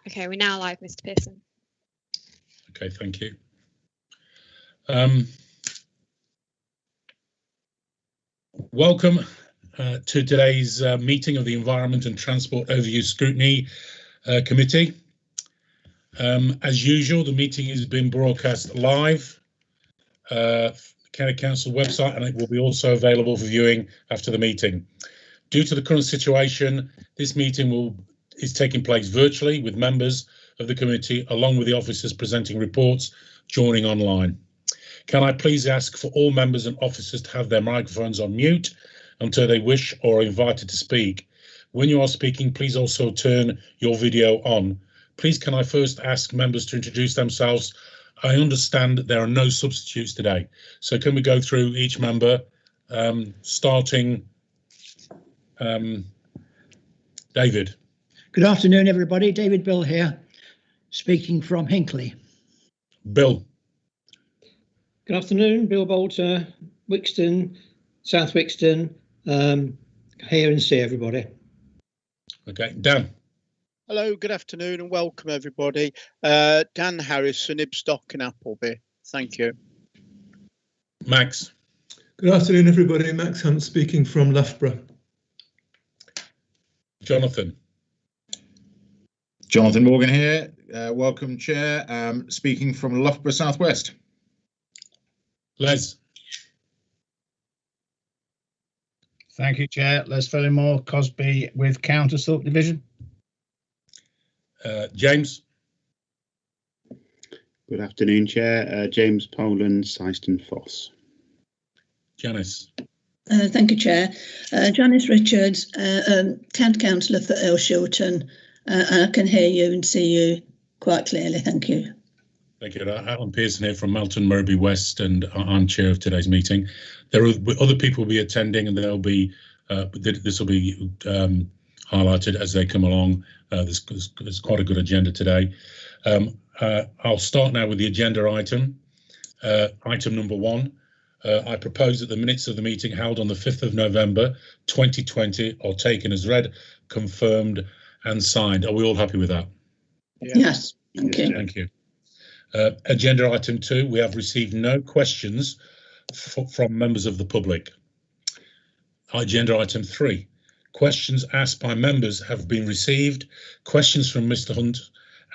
Okay, we're now live, Mr. Pearson. Okay, thank you. Welcome to today's meeting of the Environment and Transport Overview Scrutiny Committee. As usual, the meeting is being broadcast live, County Council website, and it will be also available for viewing after the meeting. Due to the current situation, this meeting is taking place virtually with members of the committee along with the officers presenting reports joining online. Can I please ask for all members and officers to have their microphones on mute until they wish or are invited to speak. When you are speaking, please also turn your video on. Please can I first ask members to introduce themselves. I understand there are no substitutes today, so can we go through each member, starting David. Good afternoon, everybody. David Bill here, speaking from Hinckley. Bill. Good afternoon, Bill Bolter, Wixton, South Wixton, here and see everybody. Okay, Dan. Hello, good afternoon and welcome everybody. Dan Harrison, Ibstock and Appleby. Thank you. Max. Good afternoon, everybody. Max Hunt speaking from Loughborough. Jonathan. Jonathan Morgan here. Welcome, Chair. Speaking from Loughborough Southwest. Les. Thank you, Chair. Les Fillmore, Cosby with Counter Thorpe Division. James. Good afternoon, Chair. James Poland, Syston Foss. Janice. Thank you, Chair. Janice Richards, Town Councillor for Earl Shilton. I can hear you and see you quite clearly. Thank you. Thank you. Alan Pearson here from Melton Mowbray West, and I'm chair of today's meeting. There are other people will be attending, and they'll be this will be highlighted as they come along. There's quite a good agenda today. I'll start now with the agenda item. Item number 1. I propose that the minutes of the meeting held on the 5th of November 2020 are taken as read, confirmed and signed. Are we all happy with that? Yes, thank you. Thank you. Agenda item 2, we have received no questions from members of the public. Agenda item 3, questions asked by members have been received. Questions from Mr. Hunt,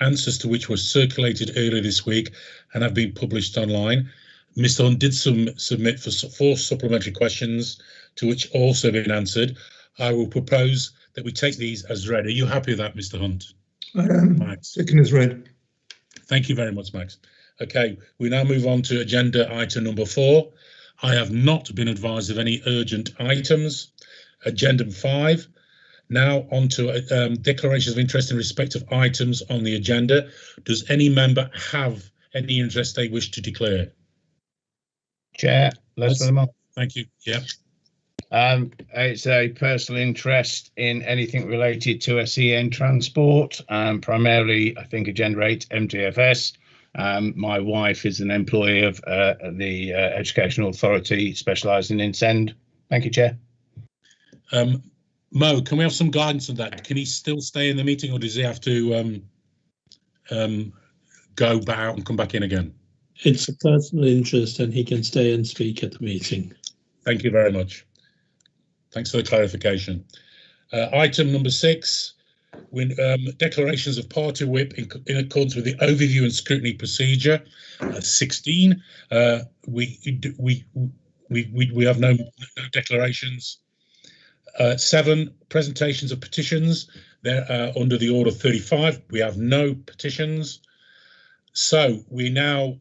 answers to which were circulated earlier this week and have been published online. Mr. Hunt did submit for 4 supplementary questions to which also been answered. I will propose that we take these as read. Are you happy with that, Mr. Hunt? I am. Max. Taken as read. Thank you very much, Max. Okay, we now move on to agenda item number 4. I have not been advised of any urgent items. Agenda 5. Now on to declarations of interest in respect of items on the agenda. Does any member have any interest they wish to declare? Chair, Les Fillmore. Thank you. Yeah. It's a personal interest in anything related to SEN transport, primarily, I think, Agenda 8 MTFS. My wife is an employee of the Educational Authority specialising in SEND. Thank you, Chair. Mo, can we have some guidance on that? Can he still stay in the meeting, or does he have to go back out and come back in again? It's a personal interest and he can stay and speak at the meeting. Thank you very much. Thanks for the clarification. Item number 6, declarations of party whip in accordance with the overview and scrutiny procedure. 16. We have no declarations. 7, presentations of petitions. They're under the order 35. We have no petitions. So we now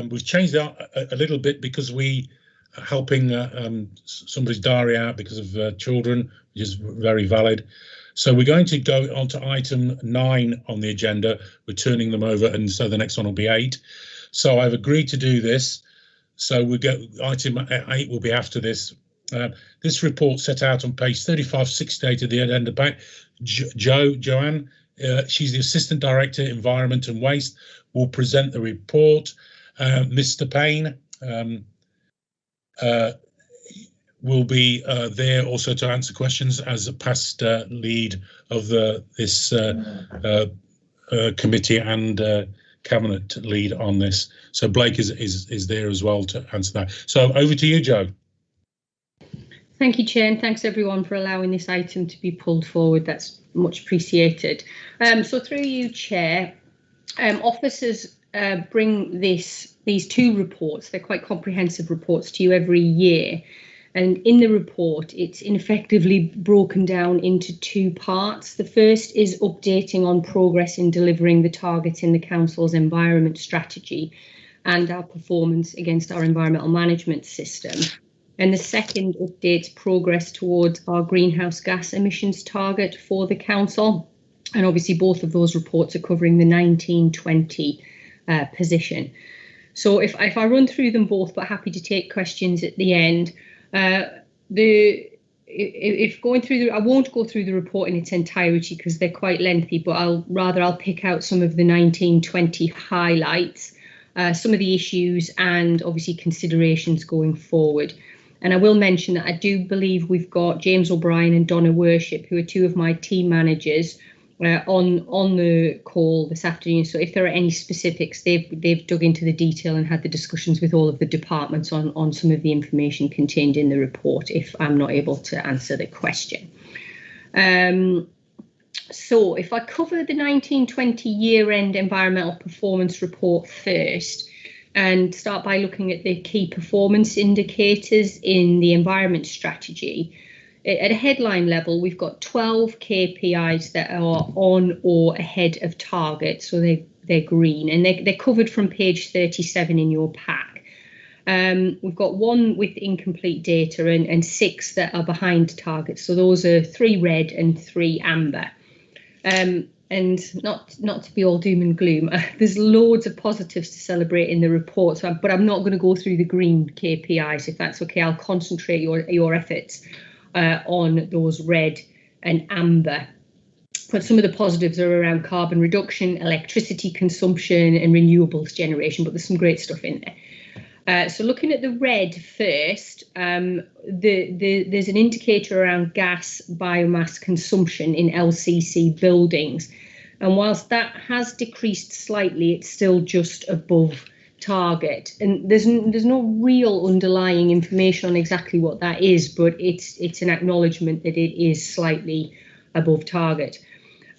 we've changed that a little bit because we are helping somebody's diary out because of children, which is very valid. So we're going to go on to item 9 on the agenda. We're turning them over, and so the next one will be 8. So I've agreed to do this. So we go item 8 will be after this. This report set out on page 3568 of the agenda pack. Joanne, she's the Assistant Director, Environment and Waste, will present the report. Mr. Payne will be there also to answer questions as a past lead of this committee and cabinet lead on this. So Blake is there as well to answer that. So over to you, Jo. Thank you, Chair, and thanks everyone for allowing this item to be pulled forward. That's much appreciated. So through you, Chair, officers bring these two reports. They're quite comprehensive reports to you every year. And in the report, it's effectively broken down into two parts. The first is updating on progress in delivering the targets in the Council's environment strategy and our performance against our environmental management system. And the second updates progress towards our greenhouse gas emissions target for the Council. And obviously both of those reports are covering the 1920 position. So if I run through them both, but happy to take questions at the end. If going through I won't go through the report in its entirety because they're quite lengthy, but I'll pick out some of the 1920 highlights, some of the issues and obviously considerations going forward. And I will mention that I do believe we've got James O'Brien and Donna Worship, who are two of my team managers, on the call this afternoon. So if there are any specifics, they've dug into the detail and had the discussions with all of the departments on some of the information contained in the report, if I'm not able to answer the question. So if I cover the 1920 year-end environmental performance report first, and start by looking at the key performance indicators in the environment strategy. At a headline level, we've got 12 KPIs that are on or ahead of target, so they're green, and they're covered from page 37 in your pack. We've got one with incomplete data and 6 that are behind target, so those are 3 red and 3 amber. And not to be all doom and gloom, there's loads of positives to celebrate in the report, but I'm not going to go through the green KPIs, if that's okay. I'll concentrate your efforts on those red and amber. But some of the positives are around carbon reduction, electricity consumption and renewables generation, but there's some great stuff in there. So looking at the red first, there's an indicator around gas biomass consumption in LCC buildings. And whilst that has decreased slightly, it's still just above target. And there's no real underlying information on exactly what that is, but it's an acknowledgement that it is slightly above target.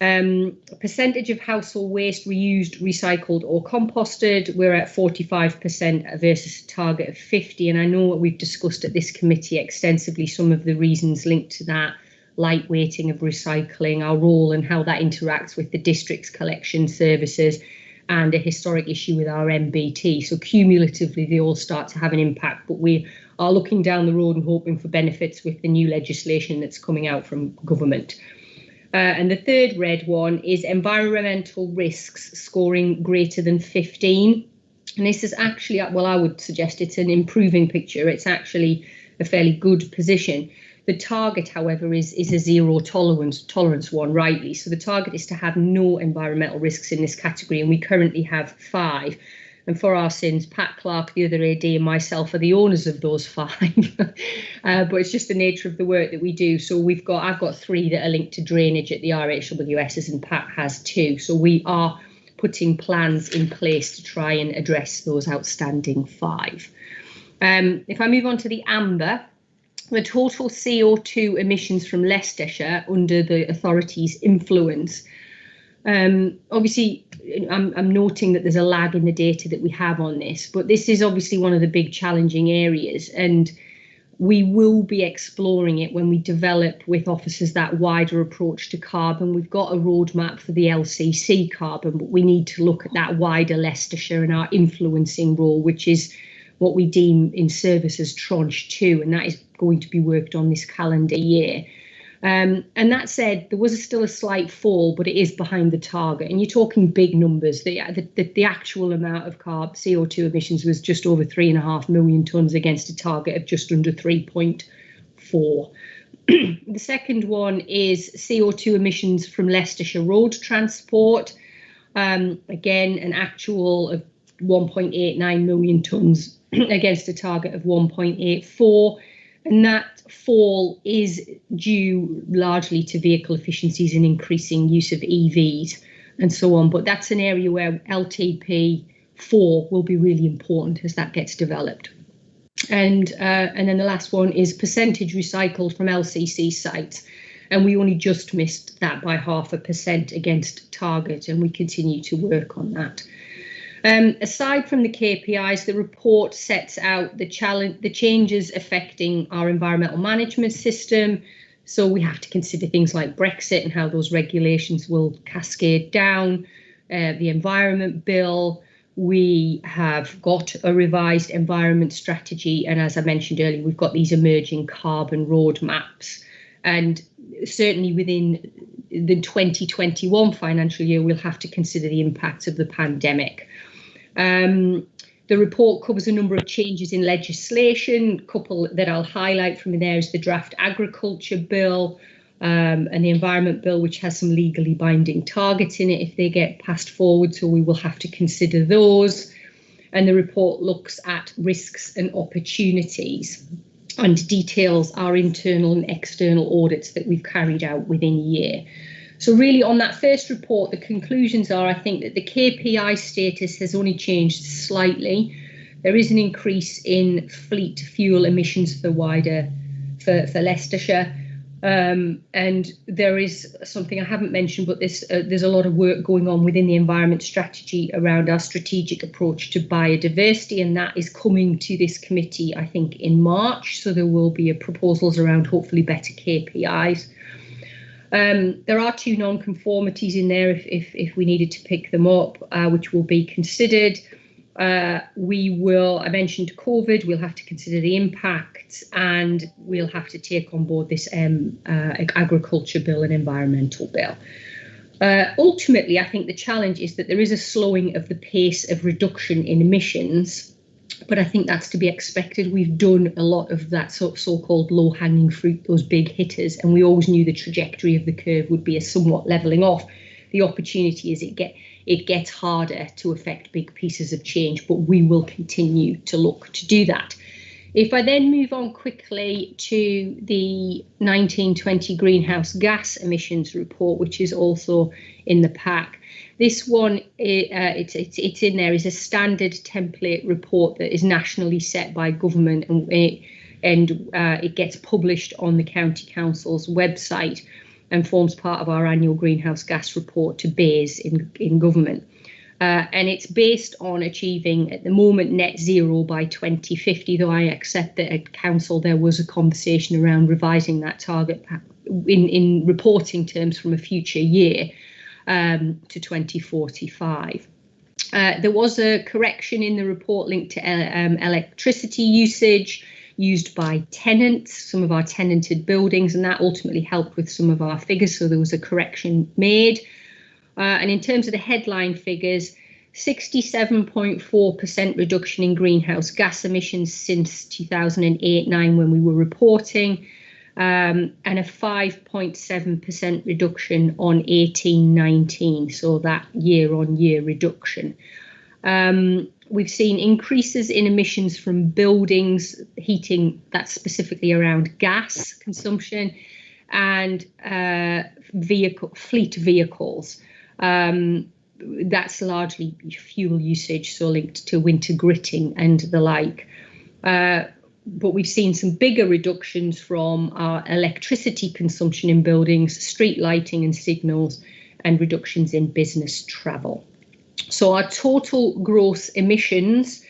Percentage of household waste reused, recycled or composted, we're at 45% versus a target of 50%. And I know what we've discussed at this committee extensively, some of the reasons linked to that, lightweighting of recycling, our role and how that interacts with the district's collection services, and a historic issue with our MBT. So cumulatively, they all start to have an impact, but we are looking down the road and hoping for benefits with the new legislation that's coming out from government. And the third red one is environmental risks scoring greater than 15. And this is actually, well, I would suggest it's an improving picture. It's actually a fairly good position. The target, however, is a zero tolerance one, rightly. So the target is to have no environmental risks in this category, and we currently have 5. And for our sins, Pat Clark, the other AD, and myself are the owners of those 5. But it's just the nature of the work that we do. So I've got 3 that are linked to drainage at the RHWSs, and Pat has 2. So we are putting plans in place to try and address those outstanding 5. If I move on to the amber, the total CO2 emissions from Leicestershire under the authority's influence. Obviously, I'm noting that there's a lag in the data that we have on this, but this is obviously one of the big challenging areas, and we will be exploring it when we develop with officers that wider approach to carbon. We've got a roadmap for the LCC carbon, but we need to look at that wider Leicestershire and our influencing role, which is what we deem in service as tranche 2, and that is going to be worked on this calendar year. And that said, there was still a slight fall, but it is behind the target. And you're talking big numbers. The actual amount of CO2 emissions was just over 3.5 million tonnes against a target of just under 3.4. The second one is CO2 emissions from Leicestershire road transport. Again, an actual of 1.89 million tonnes against a target of 1.84. And that fall is due largely to vehicle efficiencies and increasing use of EVs. and so on. But that's an area where LTP4 will be really important as that gets developed. And then the last one is percentage recycled from LCC sites. And we only just missed that by 0.5% against target, and we continue to work on that. Aside from the KPIs, the report sets out the changes affecting our environmental management system. So we have to consider things like Brexit and how those regulations will cascade down, the Environment Bill. We have got a revised environment strategy, and as I mentioned earlier, we've got these emerging carbon roadmaps. And certainly within the 2021 financial year, we'll have to consider the impacts of the pandemic. The report covers a number of changes in legislation. A couple that I'll highlight from there is the draft agriculture bill and the environment bill, which has some legally binding targets in it if they get passed forward. So we will have to consider those. And the report looks at risks and opportunities and details our internal and external audits that we've carried out within a year. So really on that first report, the conclusions are, I think, that the KPI status has only changed slightly. There is an increase in fleet fuel emissions for Leicestershire. And there is something I haven't mentioned, but there's a lot of work going on within the environment strategy around our strategic approach to biodiversity, and that is coming to this committee, I think, in March. So there will be proposals around hopefully better KPIs. There are 2 non-conformities in there if we needed to pick them up, which will be considered. I mentioned COVID, we'll have to consider the impacts, and we'll have to take on board this agriculture bill and environmental bill. Ultimately, I think the challenge is that there is a slowing of the pace of reduction in emissions, but I think that's to be expected. We've done a lot of that so-called low-hanging fruit, those big hitters, and we always knew the trajectory of the curve would be a somewhat levelling off. The opportunity is it gets harder to affect big pieces of change, but we will continue to look to do that. If I then move on quickly to the 1920 greenhouse gas emissions report, which is also in the pack. This one, it's in there, is a standard template report that is nationally set by government, and it gets published on the County Council's website and forms part of our annual greenhouse gas report to BAYS in government. And it's based on achieving, at the moment, net zero by 2050, though I accept that at Council there was a conversation around revising that target in reporting terms from a future year to 2045. There was a correction in the report linked to electricity usage used by tenants, some of our tenanted buildings, and that ultimately helped with some of our figures, so there was a correction made. And in terms of the headline figures, 67.4% reduction in greenhouse gas emissions since 2008-9 when we were reporting, and a 5.7% reduction on 18-19, so that year-on-year reduction. We've seen increases in emissions from buildings, heating, that's specifically around gas consumption, and fleet vehicles. That's largely fuel usage, so linked to winter gritting and the like. But we've seen some bigger reductions from our electricity consumption in buildings, street lighting and signals, and reductions in business travel. So our total gross emissions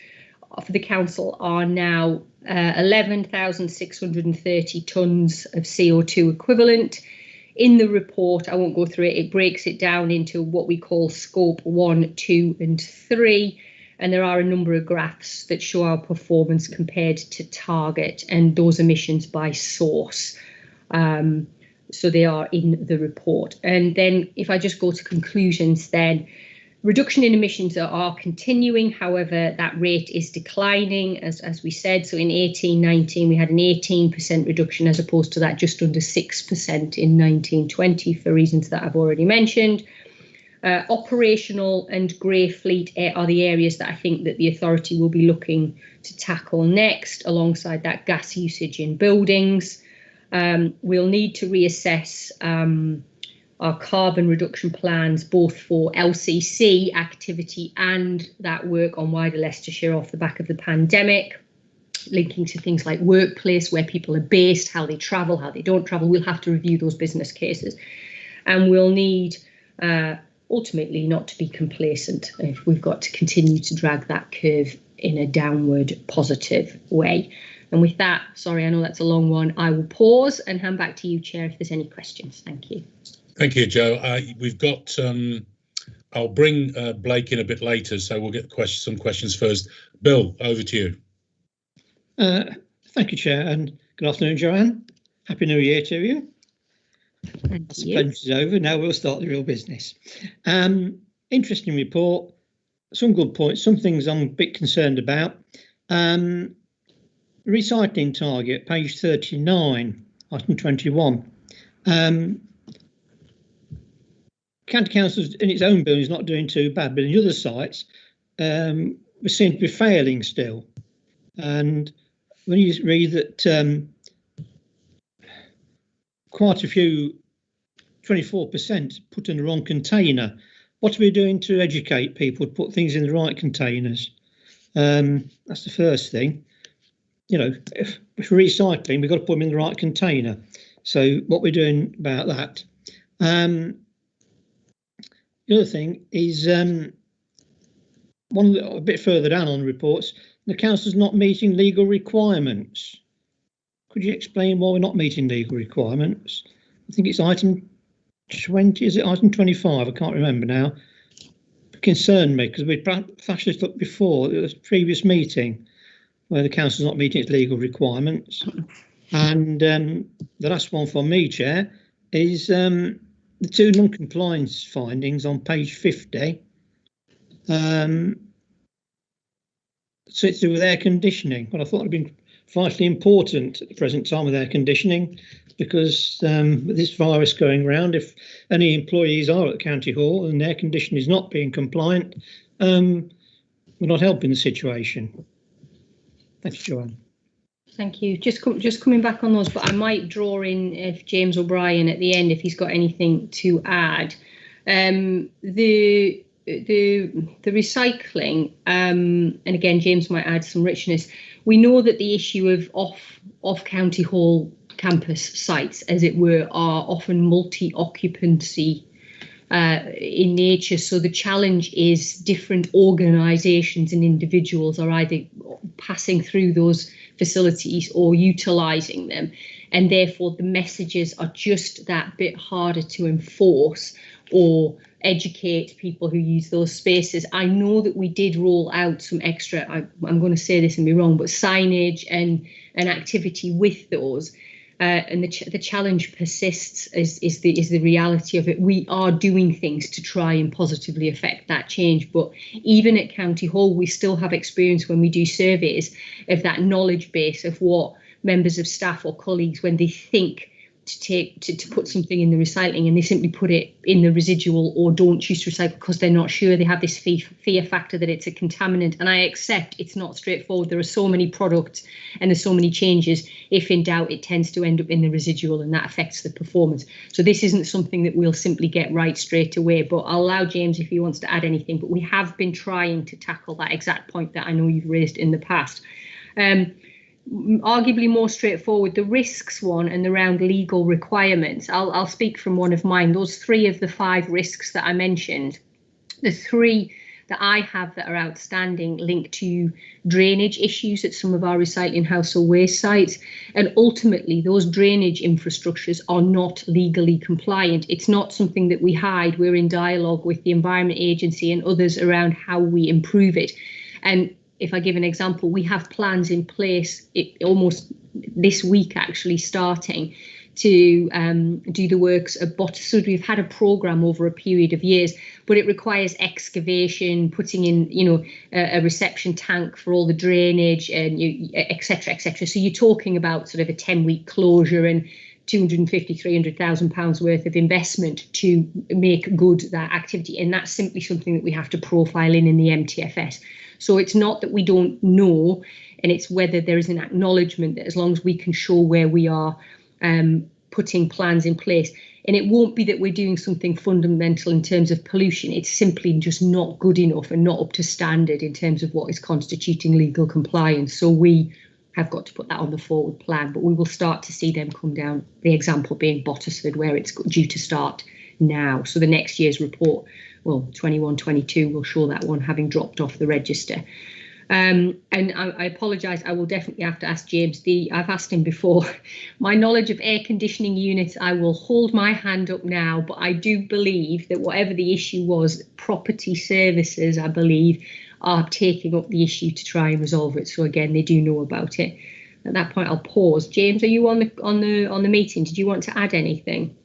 for the council are now 11,630 tonnes of CO2 equivalent. In the report, I won't go through it, it breaks it down into what we call scope 1, 2 and 3. And there are a number of graphs that show our performance compared to target and those emissions by source. So they are in the report. And then if I just go to conclusions then, reduction in emissions are continuing. However, that rate is declining, as we said. So in 18-19, we had an 18% reduction as opposed to that just under 6% in 19-20 for reasons that I've already mentioned. Operational and grey fleet are the areas that I think that the authority will be looking to tackle next, alongside that gas usage in buildings. We'll need to reassess our carbon reduction plans, both for LCC activity and that work on wider Leicestershire off the back of the pandemic, linking to things like workplace, where people are based, how they travel, how they don't travel. We'll have to review those business cases, and we'll need ultimately not to be complacent if we've got to continue to drag that curve in a downward positive way. And with that, sorry, I know that's a long one, I will pause and hand back to you, Chair, if there's any questions. Thank you. Thank you, Joe. We've got, I'll bring Blake in a bit later, so we'll get some questions first. Bill, over to you. Thank you, Chair, and good afternoon, Joanne. Happy New Year to you. Thank you. Lunch is over, now we'll start the real business. Interesting report, some good points, some things I'm a bit concerned about. Recycling target, page 39, item 21. County Council in its own building is not doing too bad, but in the other sites, we seem to be failing still. And when you read that quite a few, 24% put in the wrong container, what are we doing to educate people to put things in the right containers? That's the first thing. You know, if recycling, we've got to put them in the right container. So what we're doing about that. The other thing is a bit further down on the reports, the council's not meeting legal requirements. Could you explain why we're not meeting legal requirements? I think it's item 20, is it item 25? I can't remember now. It concerned me because we'd flashed this up before, it was a previous meeting where the council's not meeting its legal requirements. And the last one from me, Chair, is the two non-compliance findings on page 50. So it's to do with air conditioning, but I thought it would have been vitally important at the present time with air conditioning, because with this virus going around, if any employees are at the county hall and air conditioning is not being compliant, we're not helping the situation. Thank you, Joanne. Thank you. Just coming back on those, but I might draw in if James O'Brien at the end if he's got anything to add. The recycling, and again James might add some richness. We know that the issue of off county hall campus sites, as it were, are often multi-occupancy in nature. So the challenge is different organisations and individuals are either passing through those facilities or utilising them, and therefore the messages are just that bit harder to enforce or educate people who use those spaces. I know that we did roll out some extra, I'm going to say this and be wrong, but signage and activity with those. And the challenge persists is the reality of it. We are doing things to try and positively affect that change. But even at County Hall, we still have experience when we do surveys of that knowledge base of what members of staff or colleagues, when they think to put something in the recycling and they simply put it in the residual or don't choose to recycle because they're not sure, they have this fear factor that it's a contaminant. And I accept it's not straightforward. There are so many products and there's so many changes. If in doubt, it tends to end up in the residual and that affects the performance. So this isn't something that we'll simply get right straight away, but I'll allow James if he wants to add anything. But we have been trying to tackle that exact point that I know you've raised in the past. Arguably more straightforward, the risks one and around legal requirements. I'll speak from one of mine. Those 3 of the 5 risks that I mentioned, the 3 that I have that are outstanding link to drainage issues at some of our recycling household waste sites. And ultimately, those drainage infrastructures are not legally compliant. It's not something that we hide. We're in dialogue with the Environment Agency and others around how we improve it. And if I give an example, we have plans in place almost this week, actually starting to do the works of so we've had a programme over a period of years, but it requires excavation, putting in, a reception tank for all the drainage and etc. So you're talking about sort of a 10-week closure and £250,000-300,000 worth of investment to make good that activity. And that's simply something that we have to profile in the MTFS. So it's not that we don't know, and it's whether there is an acknowledgement that as long as we can show where we are putting plans in place, And it won't be that we're doing something fundamental in terms of pollution. It's simply just not good enough and not up to standard in terms of what is constituting legal compliance. So we have got to put that on the forward plan, but we will start to see them come down, the example being Bottisford, where it's due to start now. So the next year's report, well, 21-22, will show that one having dropped off the register. And I apologise, I will definitely have to ask James. I've asked him before. My knowledge of air conditioning units, I will hold my hand up now, but I do believe that whatever the issue was, property services, I believe, are taking up the issue to try and resolve it. So again, they do know about it. At that point, I'll pause. James, are you on the meeting? Did you want to add anything?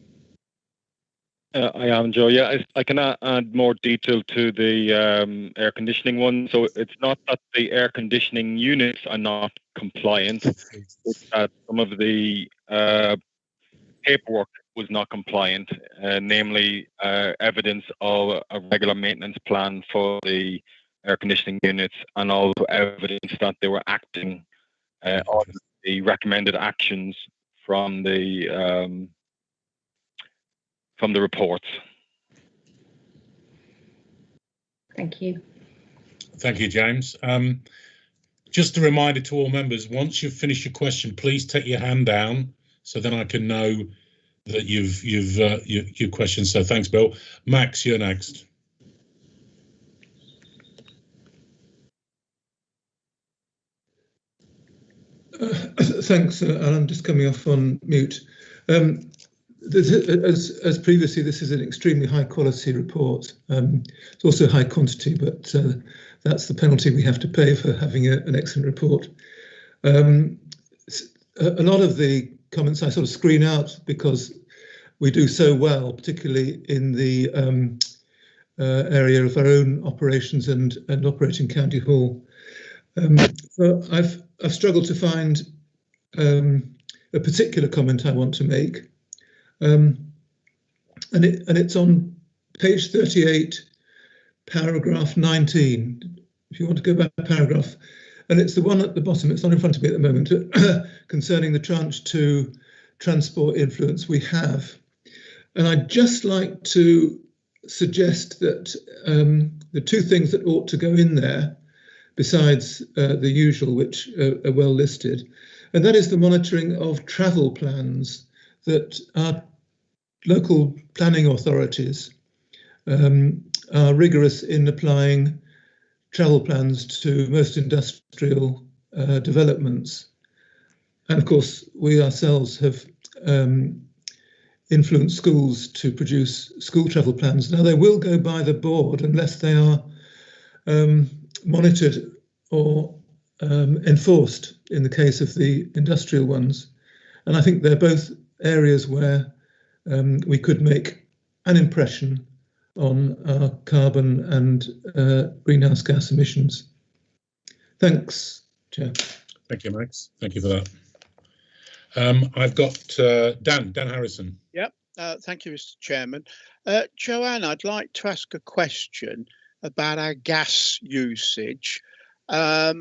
I am, Joe. Yeah, I can add more detail to the air conditioning one. So it's not that the air conditioning units are not compliant, it's that some of the paperwork was not compliant, namely evidence of a regular maintenance plan for the air conditioning units, and also evidence that they were acting on the recommended actions from the reports. Thank you. Thank you, James. Just a reminder to all members, once you've finished your question, please take your hand down so then I can know that you've questioned. So thanks, Bill. Max, you're next. Thanks, Alan. Just coming off on mute. As previously, this is an extremely high quality report. It's also high quantity, but that's the penalty we have to pay for having an excellent report. A lot of the comments I sort of screen out because we do so well, particularly in the area of our own operations and operating County Hall. So I've struggled to find a particular comment I want to make. And it's on page 38, paragraph 19. If you want to go back to paragraph, and it's the one at the bottom, it's not in front of me at the moment, concerning the tranche 2 transport influence we have. And I'd just like to suggest that the two things that ought to go in there, besides the usual, which are well listed, and that is the monitoring of travel plans that our local planning authorities are rigorous in applying travel plans to most industrial developments. And of course, we ourselves have influenced schools to produce school travel plans. Now, they will go by the board unless they are monitored or enforced in the case of the industrial ones. And I think they're both areas where we could make an impression on our carbon and greenhouse gas emissions. Thanks, Chair. Thank you, Max. Thank you for that. I've got Dan Harrison. Yep. Thank you, Mr. Chairman. Joanne, I'd like to ask a question about our gas usage. I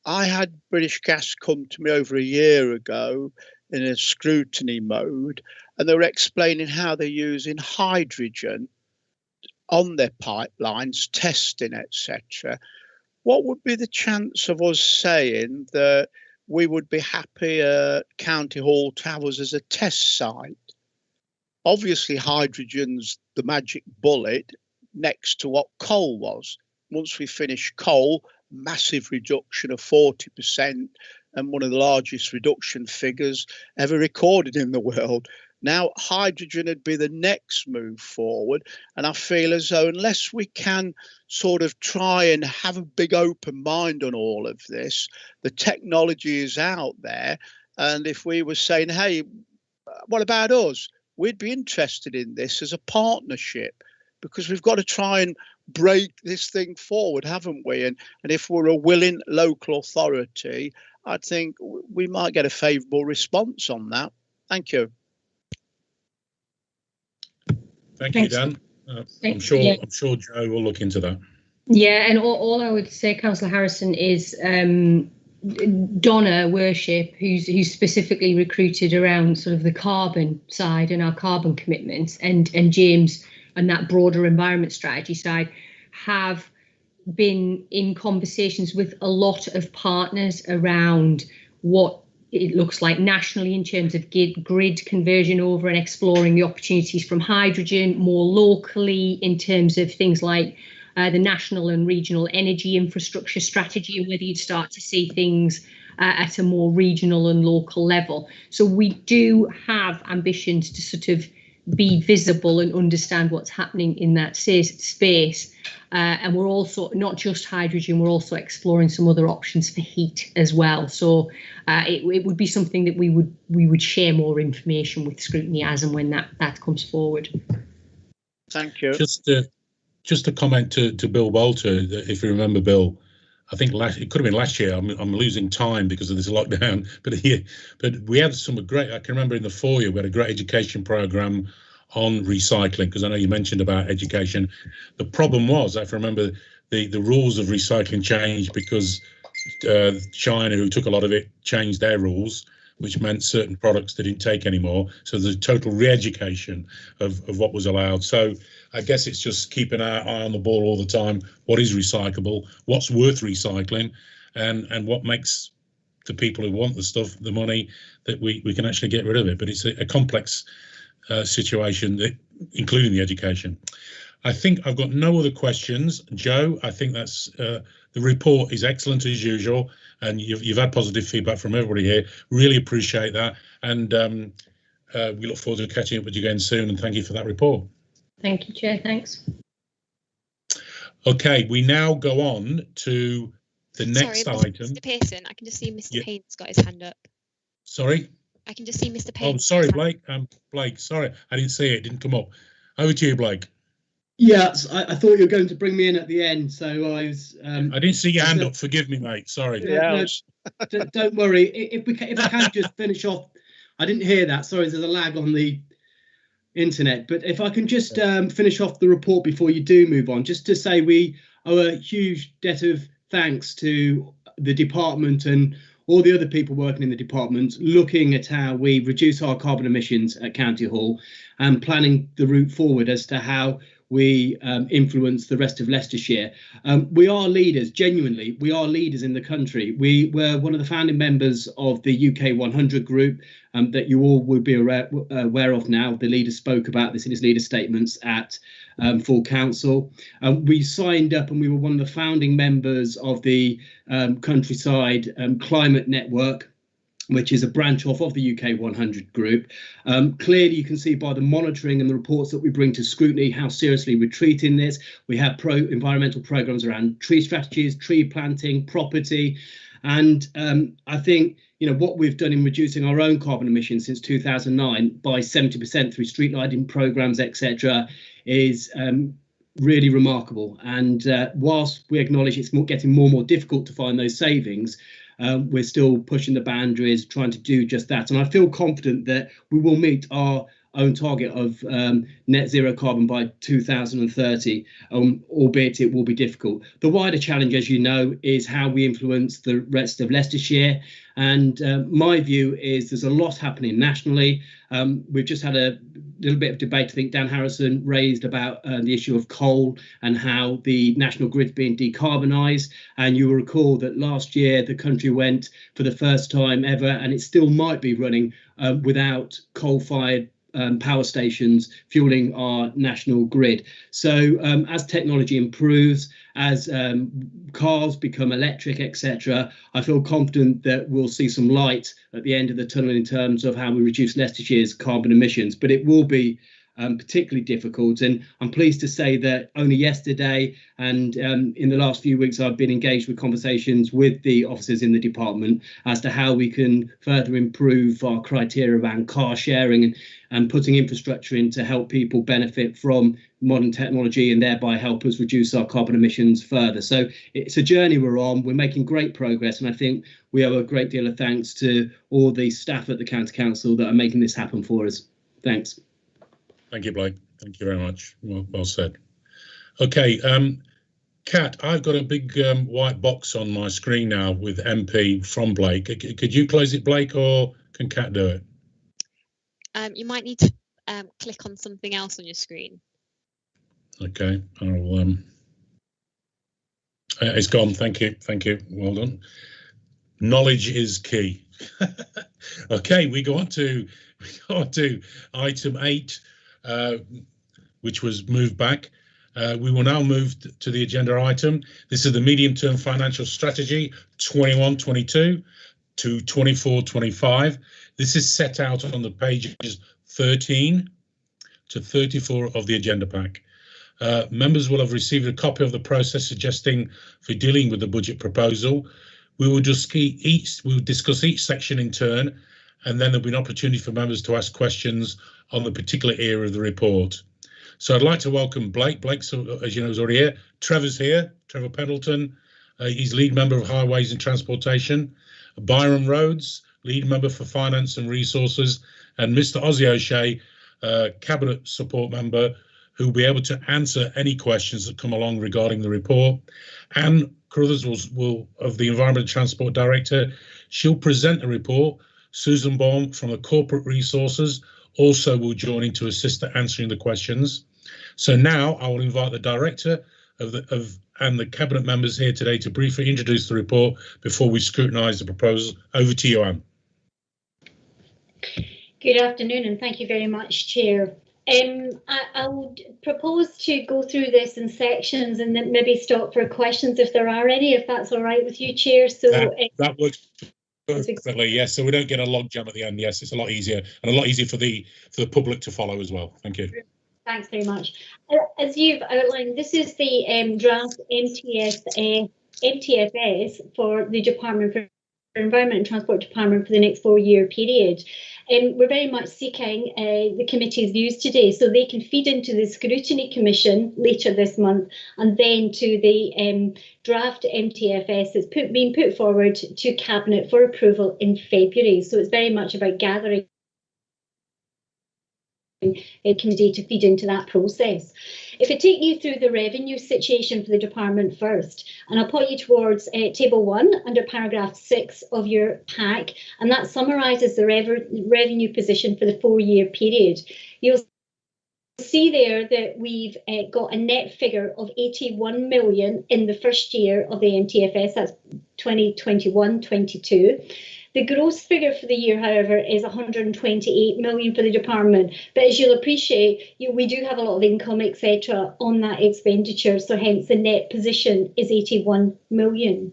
had British Gas come to me over a year ago in a scrutiny mode, and they were explaining how they're using hydrogen on their pipelines, testing, etc. What would be the chance of us saying that we would be happy at County Hall to have us as a test site? Obviously, hydrogen's the magic bullet next to what coal was. Once we finish coal, massive reduction of 40% and one of the largest reduction figures ever recorded in the world. Now, hydrogen would be the next move forward. And I feel as though unless we can sort of try and have a big open mind on all of this, the technology is out there. And if we were saying, hey, what about us? We'd be interested in this as a partnership, because we've got to try and break this thing forward, haven't we? And if we're a willing local authority, I think we might get a favourable response on that. Thank you. Thank you, Dan. I'm sure Joe will look into that. Yeah, and all I would say, Councillor Harrison, is Donna Worship, who's specifically recruited around sort of the carbon side and our carbon commitments, and James and that broader environment strategy side, have been in conversations with a lot of partners around what it looks like nationally in terms of grid conversion over, and exploring the opportunities from hydrogen, more locally in terms of things like the national and regional energy infrastructure strategy, and whether you'd start to see things at a more regional and local level. So we do have ambitions to sort of be visible and understand what's happening in that space. And we're also, not just hydrogen, we're also exploring some other options for heat as well. So it would be something that we would share more information with Scrutiny as and when that comes forward. Thank you. Just a comment to Bill Walter, if you remember, Bill, I think it could have been last year. I'm losing time because of this lockdown, but we had some great. I can remember in the foyer we had a great education program on recycling, because I know you mentioned about education. The problem was, if I remember, the rules of recycling changed because China, who took a lot of it, changed their rules, which meant certain products they didn't take anymore. So there's a total re-education of what was allowed. So I guess it's just keeping our eye on the ball all the time. What is recyclable? What's worth recycling? And what makes the people who want the stuff the money that we can actually get rid of it. But it's a complex situation, including the education. I think I've got no other questions. Joe, I think that's the report is excellent as usual, and you've had positive feedback from everybody here. Really appreciate that, and we look forward to catching up with you again soon. And thank you for that report. Thank you, Chair. Thanks. Okay, we now go on to the next item. Mr. Pearson, I can just see Mr. Payne's got his hand up. Sorry? I can just see Mr. Payne. Oh, sorry, Blake. Blake, sorry, I didn't see it. It didn't come up. Over to you, Blake. Yes, I thought you were going to bring me in at the end, so I was. I didn't see your hand up. Forgive me, mate. Sorry. No, don't worry. If I can just finish off, I didn't hear that. Sorry, there's a lag on the internet. But if I can just finish off the report before you do move on, just to say we owe a huge debt of thanks to the department and all the other people working in the department, looking at how we reduce our carbon emissions at County Hall and planning the route forward as to how we influence the rest of Leicestershire. We are leaders, genuinely, we are leaders in the country. We were one of the founding members of the UK 100 group that you all will be aware of now. The leader spoke about this in his leader statements at full council. We signed up and we were one of the founding members of the Countryside Climate Network, which is a branch off of the UK 100 group. Clearly, you can see by the monitoring and the reports that we bring to Scrutiny how seriously we're treating this. We have environmental programs around tree strategies, tree planting, property. And I think, you know, what we've done in reducing our own carbon emissions since 2009 by 70% through street lighting programs, etc., is really remarkable. And whilst we acknowledge it's getting more and more difficult to find those savings, we're still pushing the boundaries, trying to do just that. And I feel confident that we will meet our own target of net zero carbon by 2030, albeit it will be difficult. The wider challenge, as you know, is how we influence the rest of Leicestershire. And my view is there's a lot happening nationally. We've just had a little bit of debate. I think Dan Harrison raised about the issue of coal and how the national grid's being decarbonised. And you will recall that last year the country went for the first time ever, and it still might be running without coal-fired power stations fueling our national grid. So as technology improves, as cars become electric, etc., I feel confident that we'll see some light at the end of the tunnel in terms of how we reduce Leicestershire's carbon emissions. But it will be particularly difficult. And I'm pleased to say that only yesterday and in the last few weeks, I've been engaged with conversations with the officers in the department as to how we can further improve our criteria around car sharing and putting infrastructure in to help people benefit from modern technology and thereby help us reduce our carbon emissions further. So it's a journey we're on. We're making great progress, and I think we owe a great deal of thanks to all the staff at the County Council that are making this happen for us. Thanks. Thank you, Blake. Thank you very much. Well said. Okay, Kat, I've got a big white box on my screen now with MP from Blake. Could you close it, Blake, or can Kat do it? You might need to click on something else on your screen. Okay, I'll. It's gone. Thank you. Thank you. Well done. Knowledge is key. Okay, we go on to item 8, which was moved back. We will now move to the agenda item. This is the medium-term financial strategy 21-22 to 24-25. This is set out on the pages 13 to 34 of the agenda pack. Members will have received a copy of the process suggesting for dealing with the budget proposal. We will discuss each section in turn, and then there'll be an opportunity for members to ask questions on the particular area of the report. So I'd like to welcome Blake. Blake, as you know, is already here. Trevor's here, Trevor Pendleton. He's lead member of Highways and Transportation. Byron Rhodes, lead member for Finance and Resources, and Mr. Ozzy O'Shea, Cabinet support member, who will be able to answer any questions that come along regarding the report. Anne Carruthers will of the Environment and Transport Director. She'll present the report. Susan Baum from the Corporate Resources also will join in to assist at answering the questions. So now I will invite the Director and the Cabinet members here today to briefly introduce the report before we scrutinise the proposal. Over to you, Anne. Good afternoon, and thank you very much, Chair. I would propose to go through this in sections and then maybe stop for questions if there are any, if that's all right with you, Chair. So that works perfectly, yes. So we don't get a logjam at the end. Yes, it's a lot easier and a lot easier for the public to follow as well. Thank you. Thanks very much. As you've outlined, this is the draft MTFS for the Department for Environment and Transport Department for the next 4-year period. We're very much seeking the committee's views today so they can feed into the Scrutiny Commission later this month and then to the draft MTFS that's being put forward to Cabinet for approval in February. So it's very much about gathering committee to feed into that process. If I take you through the revenue situation for the department first, and I'll point you towards table 1 under paragraph 6 of your pack, and that summarises the revenue position for the 4-year period. You'll see there that we've got a net figure of 81 million in the first year of the MTFS, that's 2021-22. The gross figure for the year, however, is 128 million for the department. But as you'll appreciate, we do have a lot of income, etc., on that expenditure. So hence the net position is 81 million.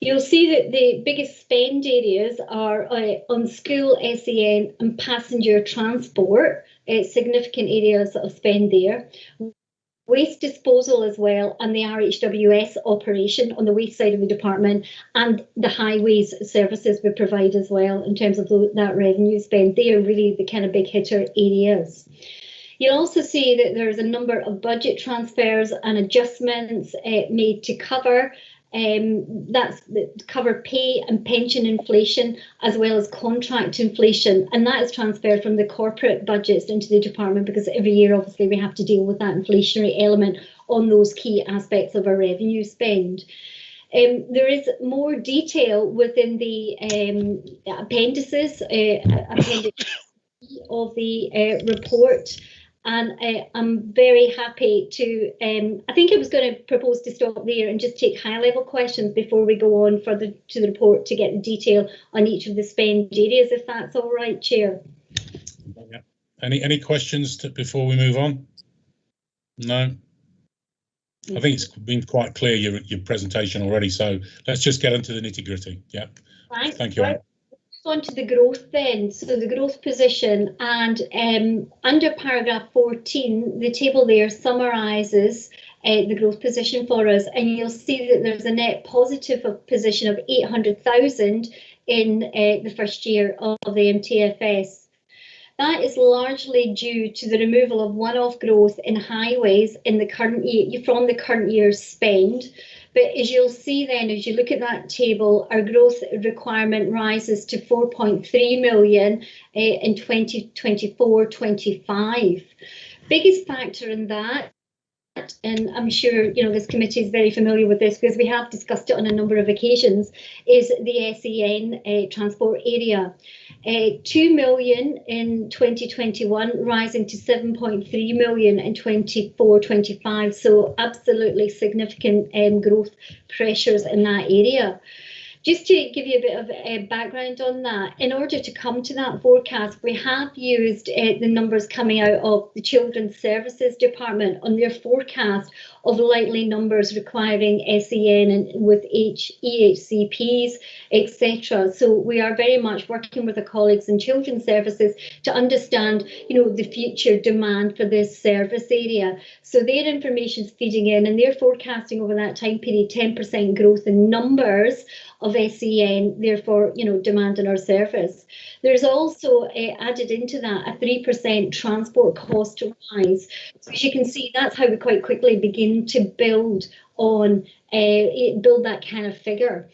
You'll see that the biggest spend areas are on school, SEN and passenger transport, significant areas of spend there. Waste disposal as well, and the RHWS operation on the waste side of the department, and the highways services we provide as well in terms of that revenue spend. They are really the kind of big hitter areas. You'll also see that there's a number of budget transfers and adjustments made to cover cover pay and pension inflation as well as contract inflation, and that is transferred from the corporate budgets into the department because every year obviously we have to deal with that inflationary element on those key aspects of our revenue spend. There is more detail within the appendices of the report. And I'm very happy to, I think I was going to propose to stop there and just take high-level questions before we go on further to the report to get the detail on each of the spend areas, if that's all right, Chair. Yeah. Any questions before we move on? No? I think it's been quite clear, your presentation already, so let's just get into the nitty-gritty. Yeah. Right. Thank you, Anne. On to the growth then, so the growth position, and under paragraph 14 the table there summarises the growth position for us, and you'll see that there's a net positive position of 800,000 in the first year of the MTFS. That is largely due to the removal of one-off growth in highways in the current year from the current year's spend. But as you'll see then, as you look at that table, our growth requirement rises to 4.3 million in 2024-25. Biggest factor in that and I'm sure this committee is very familiar with this because we have discussed it on a number of occasions, is the SEN transport area. 2 million in 2021, rising to 7.3 million in 24-25. So absolutely significant growth pressures in that area. Just to give you a bit of background on that, in order to come to that forecast, we have used the numbers coming out of the Children's Services Department on their forecast of likely numbers requiring SEN and with EHCPs, etc. So we are very much working with our colleagues in Children's Services to understand, the future demand for this service area. So their information is feeding in, and they're forecasting over that time period 10% growth in numbers of SEN, therefore, demand on our service. There's also added into that a 3% transport cost rise. So as you can see, that's how we quite quickly begin to build on, build that kind of figure.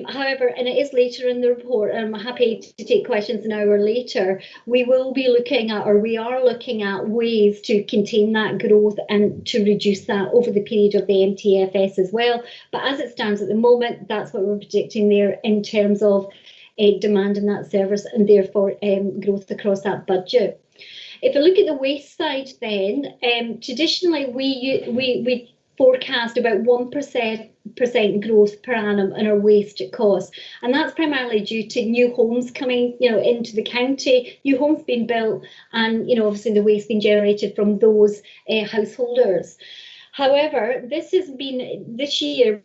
However, and it is later in the report, and I'm happy to take questions an hour later, we will be looking at, or we are looking at, ways to contain that growth and to reduce that over the period of the MTFS as well. But as it stands at the moment, that's what we're predicting there in terms of demand in that service and therefore growth across that budget. If we look at the waste side then, traditionally we forecast about 1% growth per annum in our waste costs, and that's primarily due to new homes coming into the county, new homes being built, and obviously the waste being generated from those householders. However, this year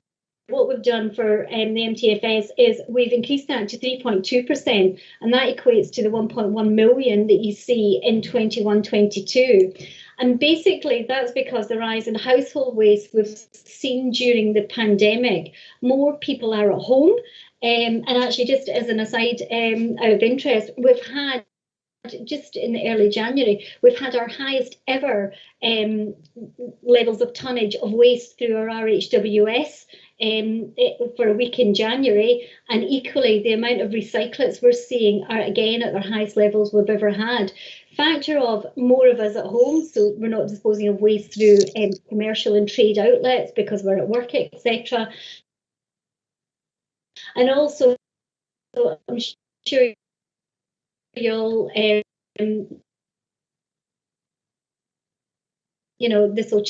what we've done for the MTFS is we've increased that to 3.2%, and that equates to the 1.1 million that you see in 21-22. And basically, that's because the rise in household waste we've seen during the pandemic. More people are at home. And actually, just as an aside, out of interest, we've had, just in early January, we've had our highest ever levels of tonnage of waste through our RHWS for a week in January, and equally the amount of recyclates we're seeing are again at their highest levels we've ever had. Factor of more of us at home, so we're not disposing of waste through commercial and trade outlets because we're at work, etc. And also, I'm sure you'll this will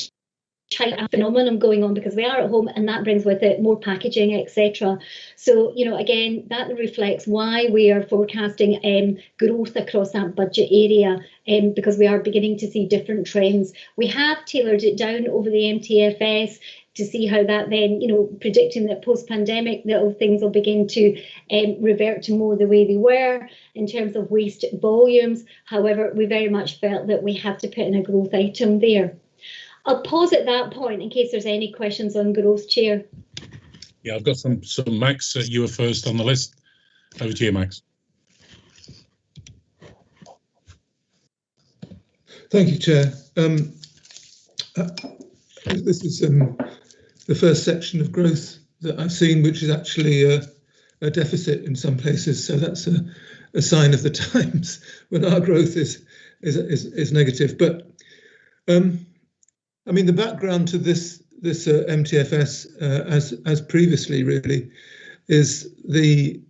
China phenomenon going on because we are at home, and that brings with it more packaging, etc. So, again, that reflects why we are forecasting growth across that budget area, because we are beginning to see different trends. We have tailored it down over the MTFS to see how that then, predicting that post-pandemic, that things will begin to revert to more the way they were in terms of waste volumes. However, we very much felt that we have to put in a growth item there. I'll pause at that point in case there's any questions on growth, Chair. Yeah, I've got some Max, you were first on the list. Over to you, Max. Thank you, Chair. This is the first section of growth that I've seen, which is actually a deficit in some places. So that's a sign of the times when our growth is negative. But I mean, the background to this MTFS, as previously really, is the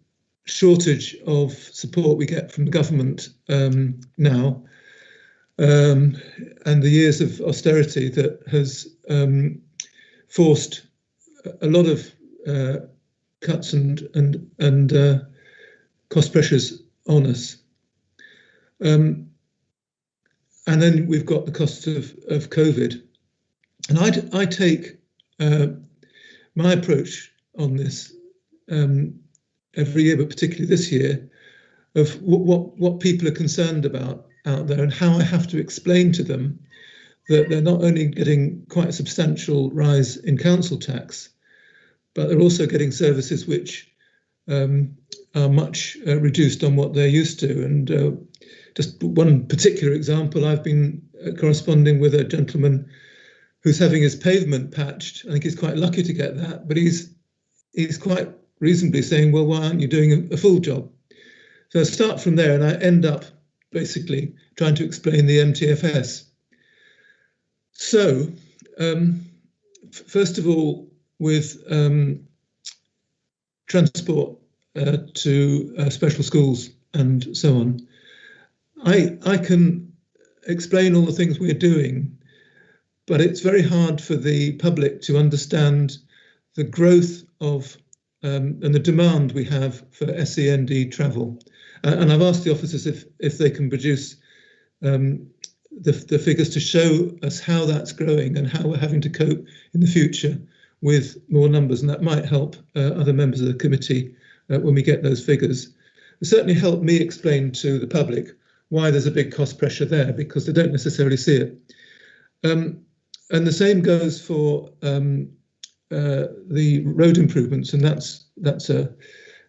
shortage of support we get from the government now, and the years of austerity that has forced a lot of cuts and cost pressures on us. And then we've got the cost of COVID. And I take my approach on this every year, but particularly this year, of what people are concerned about out there and how I have to explain to them that they're not only getting quite a substantial rise in council tax, but they're also getting services which are much reduced on what they're used to. And just one particular example, I've been corresponding with a gentleman who's having his pavement patched. I think he's quite lucky to get that, but he's quite reasonably saying, well, why aren't you doing a full job? So I start from there and I end up basically trying to explain the MTFS. So first of all, with transport to special schools and so on, I can explain all the things we're doing, but it's very hard for the public to understand the growth of and the demand we have for SEND travel. And I've asked the officers if they can produce the figures to show us how that's growing and how we're having to cope in the future with more numbers, and that might help other members of the committee when we get those figures. It certainly helped me explain to the public why there's a big cost pressure there, because they don't necessarily see it. And the same goes for the road improvements, and that's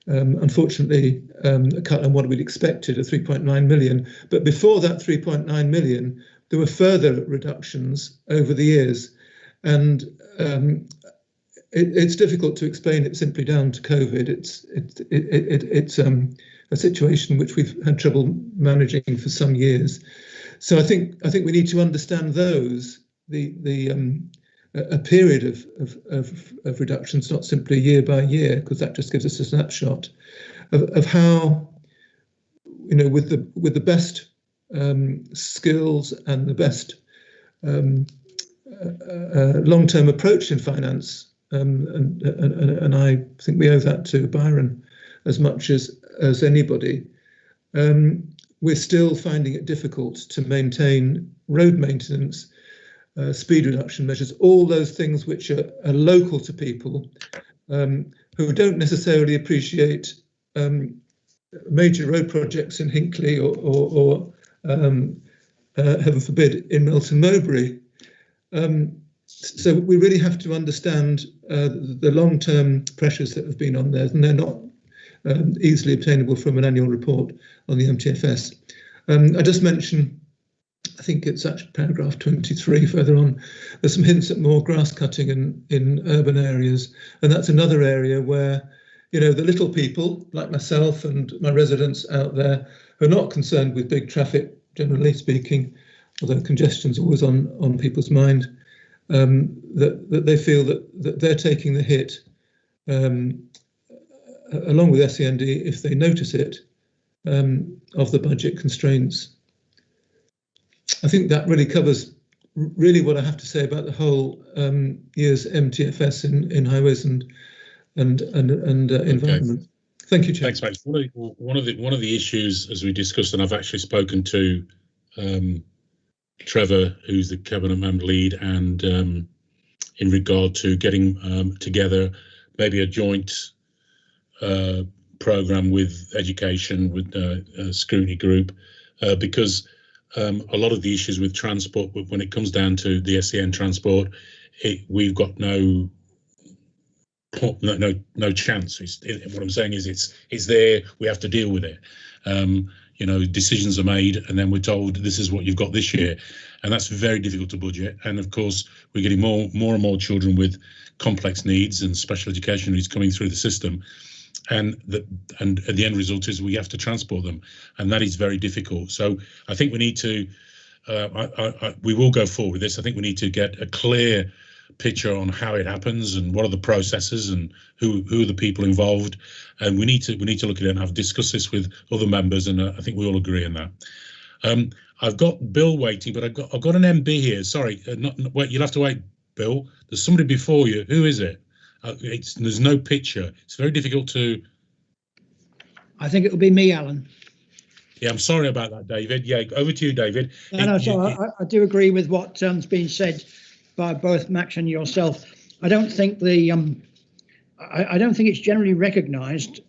unfortunately a cut on what we'd expected, of 3.9 million. But before that 3.9 million, there were further reductions over the years, and it's difficult to explain it simply down to COVID. It's a situation which we've had trouble managing for some years. So I think we need to understand those, a period of reductions, not simply year by year, because that just gives us a snapshot of how, with the best skills and the best long-term approach in finance, and I think we owe that to Byron as much as anybody. We're still finding it difficult to maintain road maintenance, speed reduction measures, all those things which are local to people who don't necessarily appreciate major road projects in Hinckley or heaven forbid, in Melton Mowbray. So we really have to understand the long-term pressures that have been on there, and they're not easily obtainable from an annual report on the MTFS. I just mentioned, I think it's actually paragraph 23 further on, there's some hints at more grass cutting in urban areas, and that's another area where, the little people like myself and my residents out there who are not concerned with big traffic, generally speaking, although congestion's always on people's mind, that they feel that they're taking the hit along with SEND if they notice it of the budget constraints. I think that really covers what I have to say about the whole year's MTFS in highways and environment. Okay. Thank you, Chair. Thanks, mate. One of the issues, as we discussed, and I've actually spoken to Trevor, who's the cabinet member lead, and in regard to getting together maybe a joint programme with education, with a scrutiny group, because a lot of the issues with transport, when it comes down to the SEN transport, we've got no chance. What I'm saying is it's there. We have to deal with it. Decisions are made, and then we're told this is what you've got this year, and that's very difficult to budget. And of course, we're getting more and more children with complex needs and special education needs coming through the system, and the end result is we have to transport them, and that is very difficult. So I think we need to. We will go forward with this. I think we need to get a clear picture on how it happens and what are the processes and who are the people involved, and we need to look at it, and I've discussed this with other members, and I think we all agree on that. I've got Bill waiting, but I've got an MB here. Sorry, wait. You'll have to wait, Bill. There's somebody before you. Who is it? There's no picture. It's very difficult to. I think it will be me, Alan. Yeah, I'm sorry about that, David. Yeah, over to you, David. I do agree with what's been said by both Max and yourself. I don't think I don't think it's generally recognised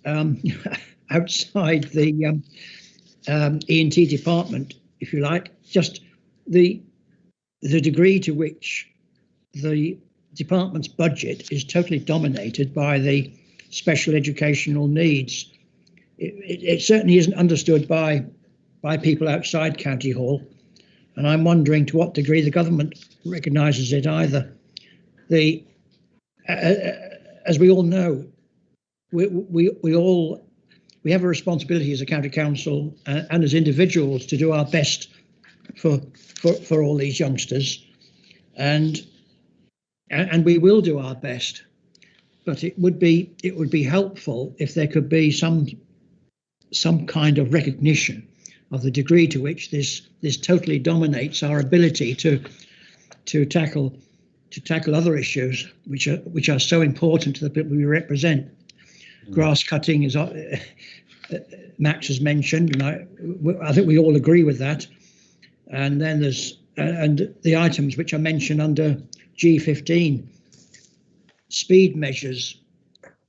outside the E&T department, if you like, just the degree to which the department's budget is totally dominated by the special educational needs. It certainly isn't understood by people outside County Hall, and I'm wondering to what degree the government recognises it either. As we all know, we have a responsibility as a county council and as individuals to do our best for all these youngsters, and and we will do our best. But it would be helpful if there could be some kind of recognition of the degree to which this totally dominates our ability to tackle other issues which are so important to the people we represent. Grass cutting is Max has mentioned, and I think we all agree with that. And then there's and the items which are mentioned under G15, speed measures.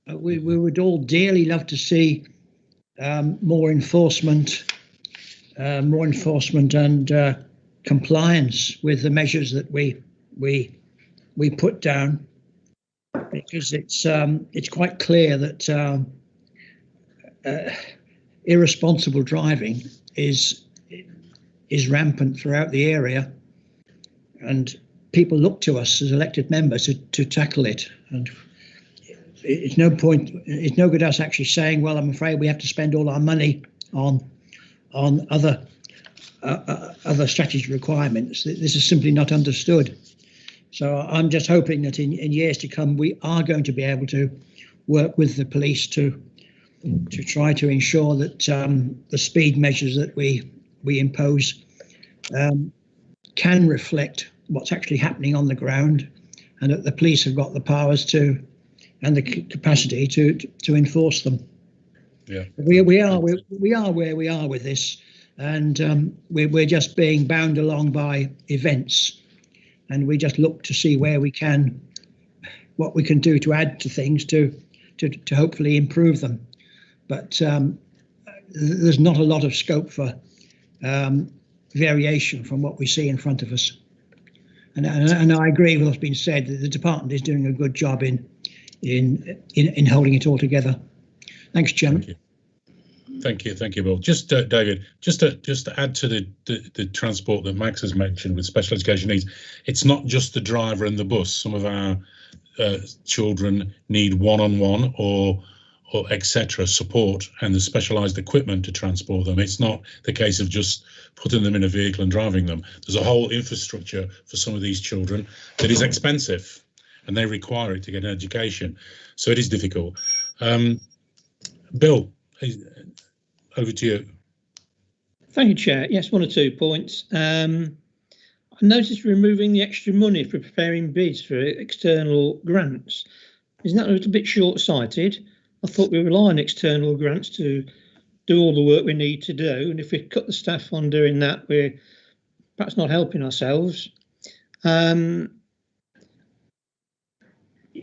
We would all dearly love to see more enforcement and compliance with the measures that we put down, because it's quite clear that irresponsible driving is rampant throughout the area, and people look to us as elected members to tackle it. And it's no good us actually saying, well, I'm afraid we have to spend all our money on other strategy requirements. This is simply not understood. So I'm just hoping that in years to come we are going to be able to work with the police to try to ensure that the speed measures that we impose can reflect what's actually happening on the ground, and that the police have got the powers and the capacity to enforce them. Yeah, we are where we are with this, and we're just being bound along by events, and we just look to see what we can do to add to things to hopefully improve them. But there's not a lot of scope for variation from what we see in front of us. And I agree with what's been said, that the department is doing a good job in holding it all together. Thanks, Chairman. Thank you, Bill. Just David, just to add to the transport that Max has mentioned with special education needs, it's not just the driver and the bus. Some of our children need one-on-one or etc. support and the specialised equipment to transport them. It's not the case of just putting them in a vehicle and driving them. There's a whole infrastructure for some of these children that is expensive, and they require it to get an education. So it is difficult. Bill, over to you. Thank you, Chair. Yes, 1 or 2 points. I noticed removing the extra money for preparing bids for external grants. Isn't that a little bit short-sighted? I thought we rely on external grants to do all the work we need to do, and if we cut the staff on doing that, we're perhaps not helping ourselves. The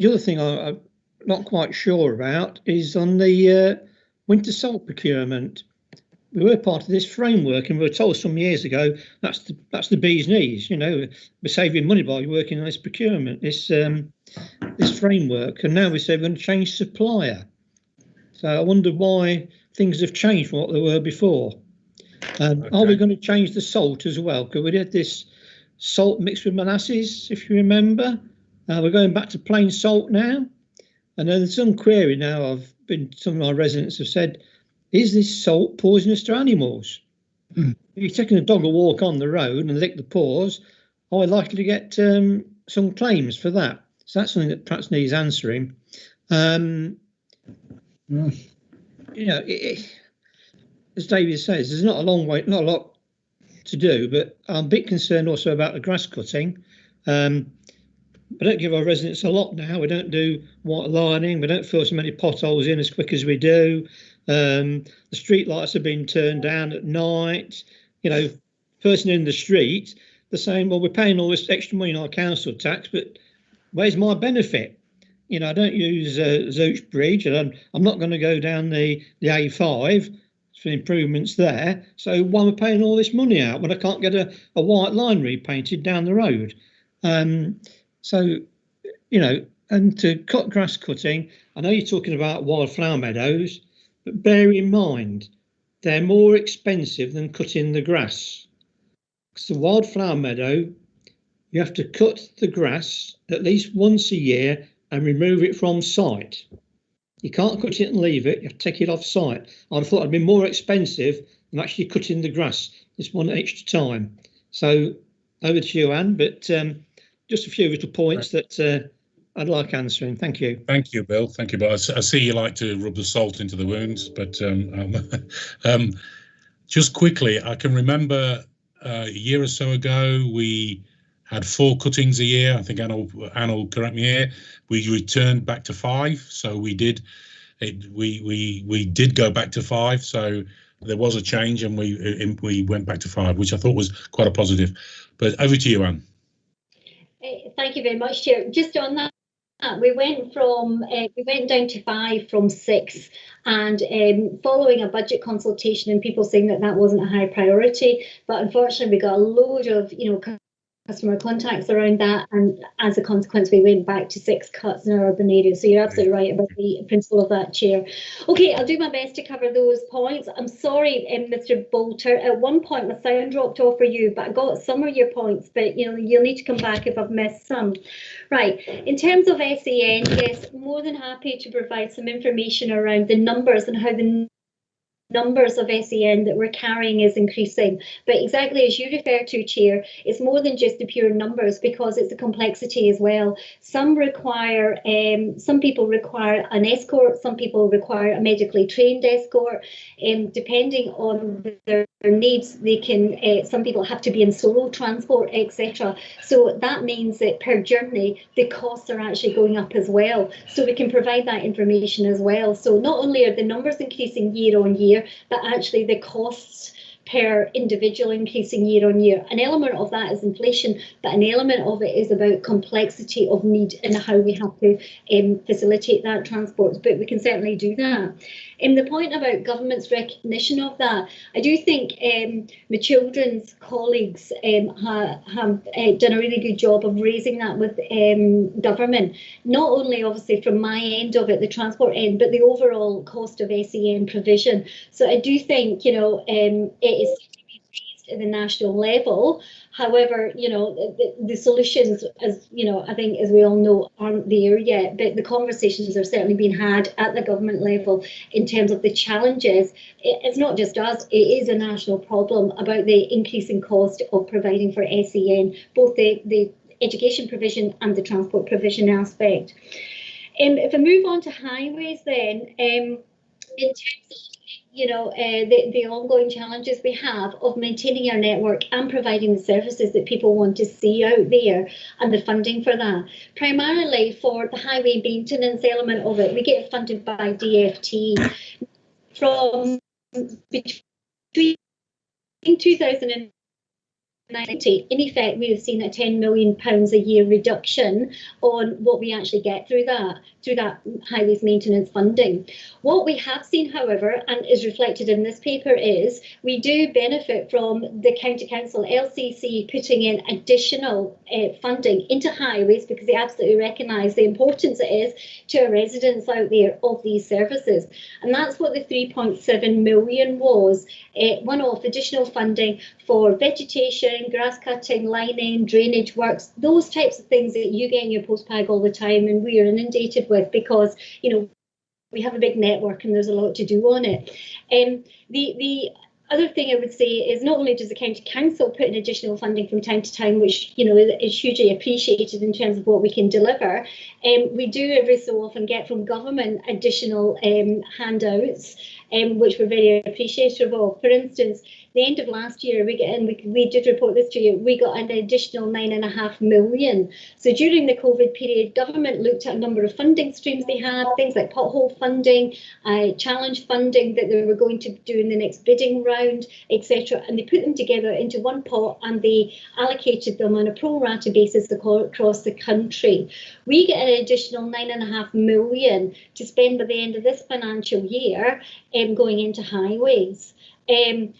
other thing I'm not quite sure about is on the winter salt procurement. We were part of this framework, and we were told some years ago that's the bee's knees. You know, we're saving money by working on this procurement, this framework, and now we say we're going to change supplier. So I wonder why things have changed from what they were before. Okay. Are we going to change the salt as well? Because we did this salt mixed with molasses, if you remember. We're going back to plain salt now. And then there's some query now. Some of my residents have said, is this salt poisonous to animals? If you're taking a dog a walk on the road and lick the paws, are we likely to get some claims for that? So that's something that perhaps needs answering. You know, as David says, there's not a lot to do, but I'm a bit concerned also about the grass cutting. We don't give our residents a lot now. We don't do white lining. We don't fill so many potholes in as quick as we do. The street lights have been turned down at night. You know, person in the street, they're saying, well, we're paying all this extra money in our council tax, but where's my benefit? You know, I don't use Zouch Bridge, and I'm not going to go down the A5 for improvements there. So why am I paying all this money out when I can't get a white line repainted down the road? So, you know, and to cut grass cutting, I know you're talking about wildflower meadows, but bear in mind, they're more expensive than cutting the grass. Because the wildflower meadow, you have to cut the grass at least once a year and remove it from site. You can't cut it and leave it, you have to take it off site. I'd have thought it'd be more expensive than actually cutting the grass this one extra time. So over to you, Anne, but just a few little points that I'd like answering. Thank you. Thank you, Bill. Thank you, Bill. I see you like to rub the salt into the wounds, but just quickly, I can remember a year or so ago we had 4 cuttings a year. I think Anna will correct me here. We returned back to 5, so we did go back to 5. So there was a change, and we went back to 5, which I thought was quite a positive. But over to you, Anne. Thank you very much, Chair. Just on that. We went down to 5 from 6, and following a budget consultation and people saying that wasn't a high priority, but unfortunately we got a load of customer contacts around that, and as a consequence we went back to 6 cuts in our urban areas. So you're absolutely right about the principle of that, Chair. Okay, I'll do my best to cover those points. I'm sorry, Mr. Bolter, at one point my sound dropped off for you, but I got some of your points, but you'll need to come back if I've missed some. Right, in terms of SEN, yes, more than happy to provide some information around the numbers and how the numbers of SEN that we're carrying is increasing. But exactly as you refer to, Chair, it's more than just the pure numbers, because it's the complexity as well. Some people require an escort, some people require a medically trained escort, depending on their needs. They can, some people have to be in solo transport, etc. So that means that per journey the costs are actually going up as well. So we can provide that information as well. So not only are the numbers increasing year on year, but actually the costs per individual increasing year on year. An element of that is inflation, but an element of it is about complexity of need and how we have to facilitate that transport. But we can certainly do that. The point about government's recognition of that, I do think the children's colleagues have done a really good job of raising that with government, not only obviously from my end of it, the transport end, but the overall cost of SEN provision. So I do think, it is raised at the national level. However, the solutions, as I think, as we all know, aren't there yet. But the conversations are certainly being had at the government level in terms of the challenges. It's not just us; it is a national problem about the increasing cost of providing for SEN, both the education provision and the transport provision aspect. If I move on to highways, then in terms of the ongoing challenges we have of maintaining our network and providing the services that people want to see out there, and the funding for that. Primarily for the highway maintenance element of it, we get funded by DFT. From between 2019, in effect, we have seen a £10 million a year reduction on what we actually get through that highways maintenance funding. What we have seen, however, and is reflected in this paper, is we do benefit from the County Council LCC putting in additional funding into highways, because they absolutely recognise the importance it is to our residents out there of these services. And that's what the 3.7 million was, one-off additional funding for vegetation, grass cutting, lining, drainage works, those types of things that you get in your postbag all the time and we are inundated with, because we have a big network and there's a lot to do on it. The other thing I would say is, not only does the County Council put in additional funding from time to time, which is hugely appreciated in terms of what we can deliver, we do every so often get from government additional handouts, which we're very appreciative of. For instance, the end of last year, we did report this to you, we got an additional £9.5 million. So during the COVID period, government looked at a number of funding streams they had, things like pothole funding, challenge funding that they were going to do in the next bidding round, etc. And they put them together into one pot and they allocated them on a pro rata basis across the country. We get an additional £9.5 million to spend by the end of this financial year going into highways.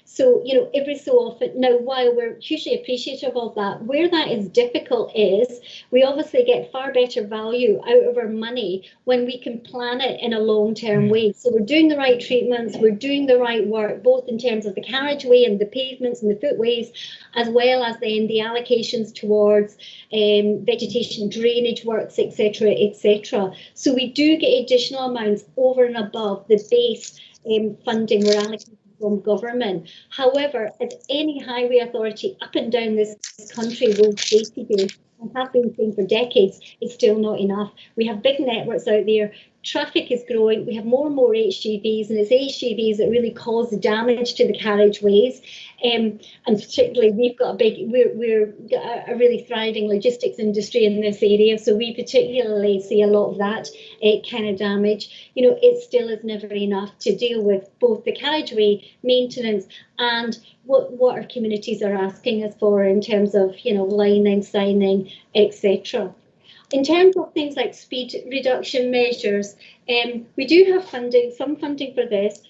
So, every so often, now, while we're hugely appreciative of that, where that is difficult is we obviously get far better value out of our money when we can plan it in a long-term way. So we're doing the right treatments, we're doing the right work, both in terms of the carriageway and the pavements and the footways, as well as then the allocations towards vegetation, drainage works, etc., etc. So we do get additional amounts over and above the base funding we're allocating from government. However, as any highway authority up and down this country will say to you, and have been saying for decades, it's still not enough. We have big networks out there. Traffic is growing. We have more and more HGVs, and it's HGVs that really cause the damage to the carriageways. And particularly, we've got we're a really thriving logistics industry in this area, so we particularly see a lot of that kind of damage. You know, it still is never enough to deal with both the carriageway maintenance and what our communities are asking us for in terms of, you know, lining, signing, etc. In terms of things like speed reduction measures, we do have funding, some funding for this.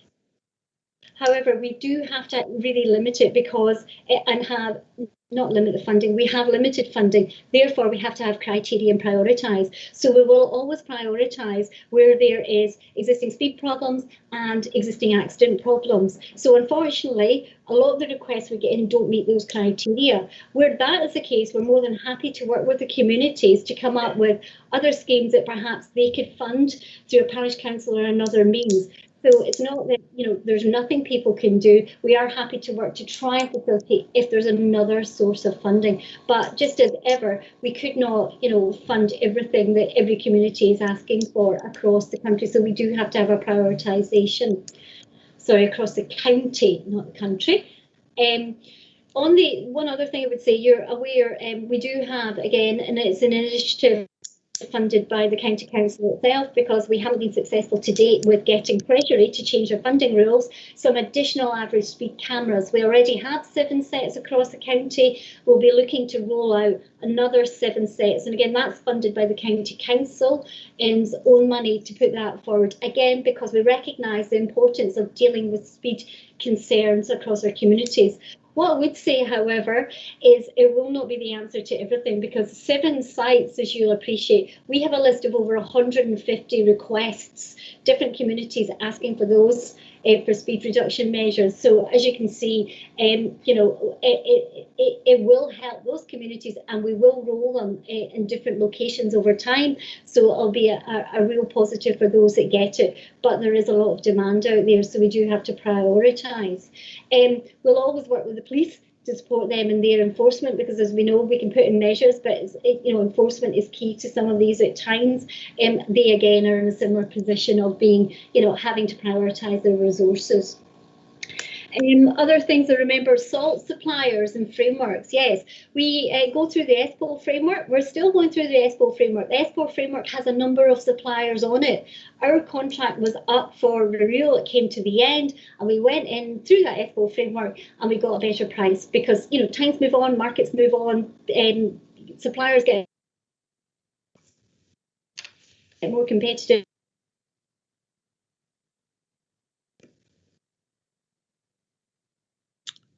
However, we do have to really limit it because, and have not limit the funding, we have limited funding. Therefore, we have to have criteria and prioritise. So we will always prioritise where there is existing speed problems and existing accident problems. So unfortunately, a lot of the requests we get in don't meet those criteria. Where that is the case, we're more than happy to work with the communities to come up with other schemes that perhaps they could fund through a parish council or another means. So it's not that, you know, there's nothing people can do. We are happy to work to try and facilitate if there's another source of funding. But just as ever, we could not, you know, fund everything that every community is asking for across the country. So we do have to have a prioritisation. Sorry, across the county, not the country. On the one other thing I would say, you're aware, we do have, again, and it's an initiative funded by the County Council itself, because we haven't been successful to date with getting Treasury to change their funding rules, some additional average speed cameras. We already have 7 sets across the county. We'll be looking to roll out another 7 sets. And again, that's funded by the County Council in its own money to put that forward. Again, because we recognise the importance of dealing with speed concerns across our communities. What I would say, however, is it will not be the answer to everything, because 7 sites, as you'll appreciate, we have a list of over 150 requests, different communities asking for those for speed reduction measures. So as you can see, you know, it will help those communities, and we will roll them in different locations over time. So it'll be a real positive for those that get it. But there is a lot of demand out there, so we do have to prioritise. We'll always work with the police to support them in their enforcement, because as we know, we can put in measures, but you know, enforcement is key to some of these at times. They again are in a similar position of being, you know, having to prioritise their resources. Other things I remember, salt suppliers and frameworks. Yes, we go through the ESPO framework. We're still going through the ESPO framework. The ESPO framework has a number of suppliers on it. Our contract was up for renewal. It came to the end, and we went in through that ESPO framework, and we got a better price, because, you know, times move on, markets move on, suppliers get more competitive.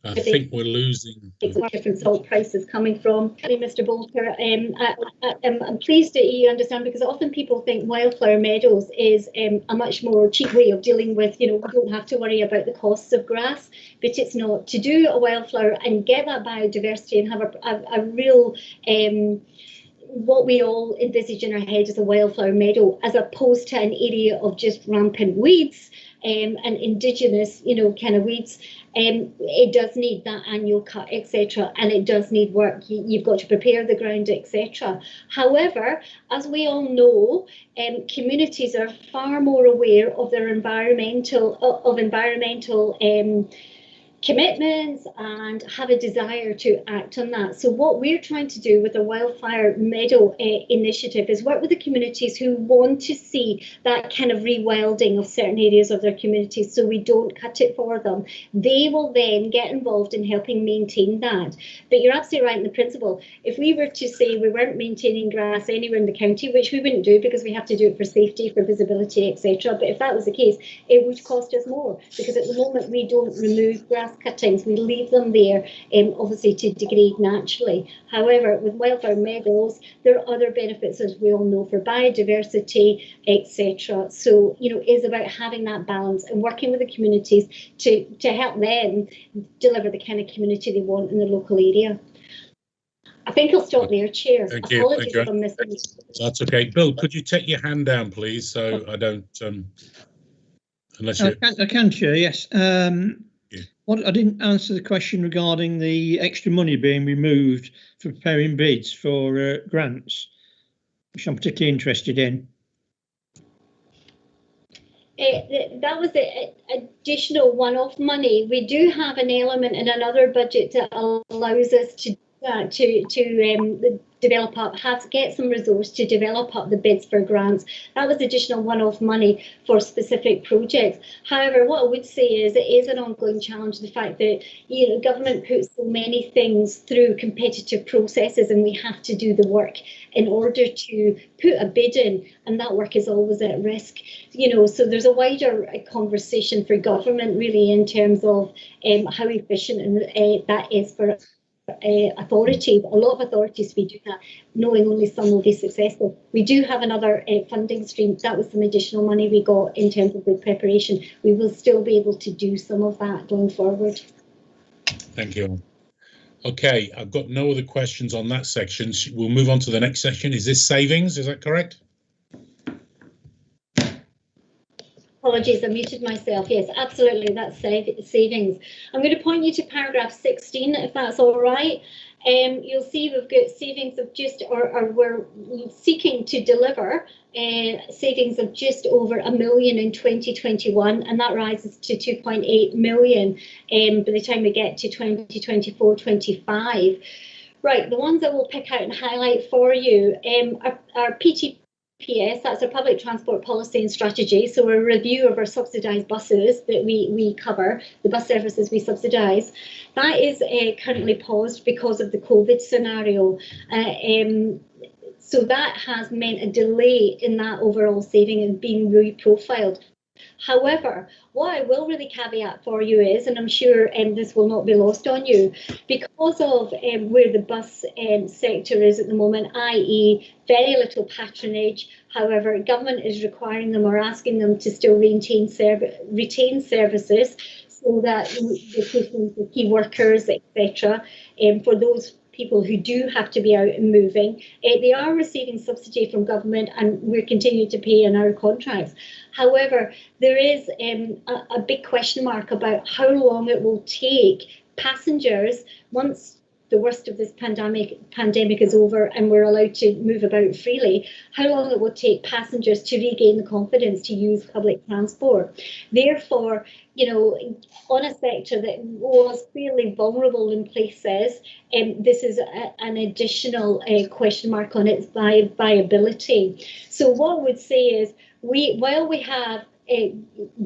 I think we're losing. Different salt prices coming from. Mr. Bolter, I'm pleased that you understand, because often people think wildflower meadows is a much more cheap way of dealing with, you know, we don't have to worry about the costs of grass, but it's not. To do a wildflower and get that biodiversity and have a real what we all envisage in our head as a wildflower meadow, as opposed to an area of just rampant weeds and indigenous, you know, kind of weeds. It does need that annual cut, etc., and it does need work. You've got to prepare the ground, etc. However, as we all know, communities are far more aware of their environmental commitments and have a desire to act on that. So what we're trying to do with the Wildfire Meadow initiative is work with the communities who want to see that kind of rewilding of certain areas of their communities, so we don't cut it for them. They will then get involved in helping maintain that. But you're absolutely right in the principle. If we were to say we weren't maintaining grass anywhere in the county, which we wouldn't do because we have to do it for safety, for visibility, etc. But if that was the case, it would cost us more, because at the moment we don't remove grass cuttings, we leave them there, obviously to degrade naturally. However, with wildflower meadows, there are other benefits, as we all know, for biodiversity, etc. So, you know, it's about having that balance and working with the communities to help them deliver the kind of community they want in the local area. I think I'll stop there, Chair. Thank you. Apologies if I'm missing. That's okay. Bill, could you take your hand down, please, so I don't, unless you... I can, Chair, yes. What I didn't answer the question regarding the extra money being removed for preparing bids for grants, which I'm particularly interested in. That was the additional one-off money. We do have an element in another budget that allows us to develop up, get some resource to develop up the bids for grants. That was additional one-off money for specific projects. However, what I would say is it is an ongoing challenge, the fact that government puts so many things through competitive processes, and we have to do the work in order to put a bid in, and that work is always at risk. So there's a wider conversation for government really in terms of how efficient that is for authority. A lot of authorities we do that, knowing only some will be successful. We do have another funding stream. That was some additional money we got in terms of bid preparation. We will still be able to do some of that going forward. Thank you. Okay, I've got no other questions on that section. We'll move on to the next section. Is this savings? Is that correct? Apologies, I muted myself. Yes, absolutely, that's savings. I'm going to point you to paragraph 16, if that's all right. You'll see we've got savings of just, or we're seeking to deliver savings of just over £1 million in 2021, and that rises to 2.8 million by the time we get to 2024-25. Right, the ones that we'll pick out and highlight for you are PTPS, that's our public transport policy and strategy. So a review of our subsidised buses that we cover, the bus services we subsidise. That is currently paused because of the COVID scenario. So that has meant a delay in that overall saving and being reprofiled. However, what I will really caveat for you is, and I'm sure this will not be lost on you, because of where the bus sector is at the moment, i.e. very little patronage. However, government is requiring them or asking them to still retain services so that the key workers, etc., for those people who do have to be out and moving, they are receiving subsidy from government, and we're continuing to pay in our contracts. However, there is a big question mark about how long it will take passengers, once the worst of this pandemic is over and we're allowed to move about freely, how long it will take passengers to regain the confidence to use public transport. Therefore, on a sector that was fairly vulnerable in places, this is an additional question mark on its viability. So what I would say is, while we have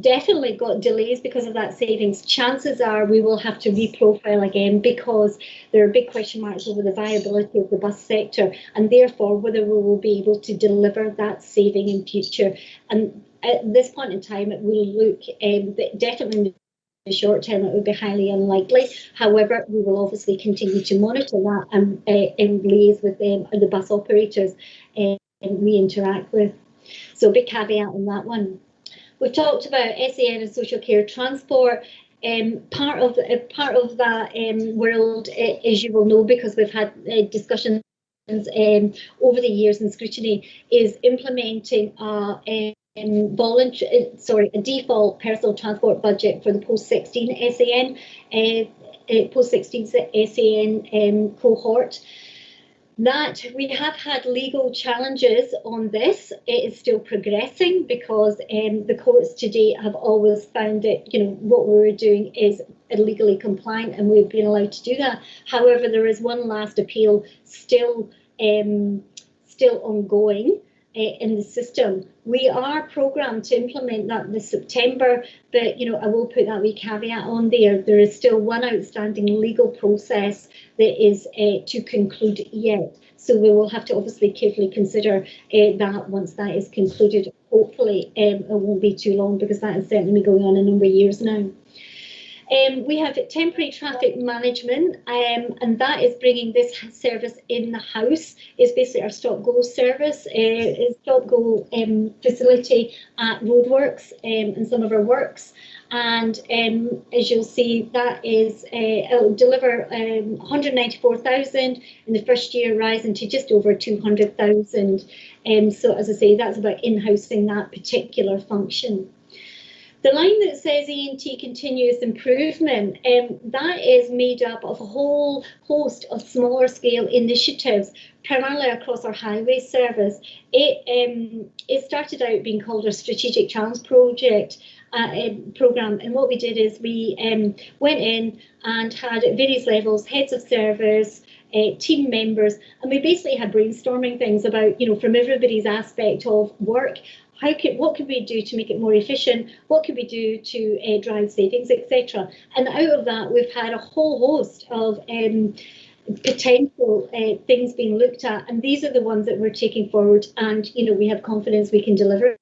definitely got delays because of that savings, chances are we will have to reprofile again, because there are big question marks over the viability of the bus sector, and therefore whether we will be able to deliver that saving in future. And at this point in time, it will look definitely in the short term, it would be highly unlikely. However, we will obviously continue to monitor that and liaise with the bus operators and we interact with. So big caveat on that one. We've talked about SEN and social care transport. Part of that world, as you will know, because we've had discussions over the years in Scrutiny, is implementing a default personal transport budget for the post-16 SEN cohort. That we have had legal challenges on this. It is still progressing because the courts to date have always found that what we were doing is illegally compliant, and we've been allowed to do that. However, there is one last appeal still ongoing in the system. We are programmed to implement that this September, but I will put that wee caveat on there. There is still one outstanding legal process that is to conclude yet. So we will have to obviously carefully consider that once that is concluded. Hopefully it won't be too long, because that has certainly been going on a number of years now. We have temporary traffic management, and that is bringing this service in the house. It's basically our stop-go service, stop-go facility at roadworks and some of our works. And as you'll see, that is it'll deliver 194,000 in the first year, rising to just over 200,000. So as I say, that's about in-housing that particular function. The line that says E&T continuous improvement, that is made up of a whole host of smaller scale initiatives, primarily across our highway service. It started out being called a strategic challenge project program, and what we did is we went in and had at various levels heads of service, team members, and we basically had brainstorming things about, you know, from everybody's aspect of work. What could we do to make it more efficient? What could we do to drive savings, etc.? And out of that, we've had a whole host of potential things being looked at, and these are the ones that we're taking forward, and you know, we have confidence we can deliver.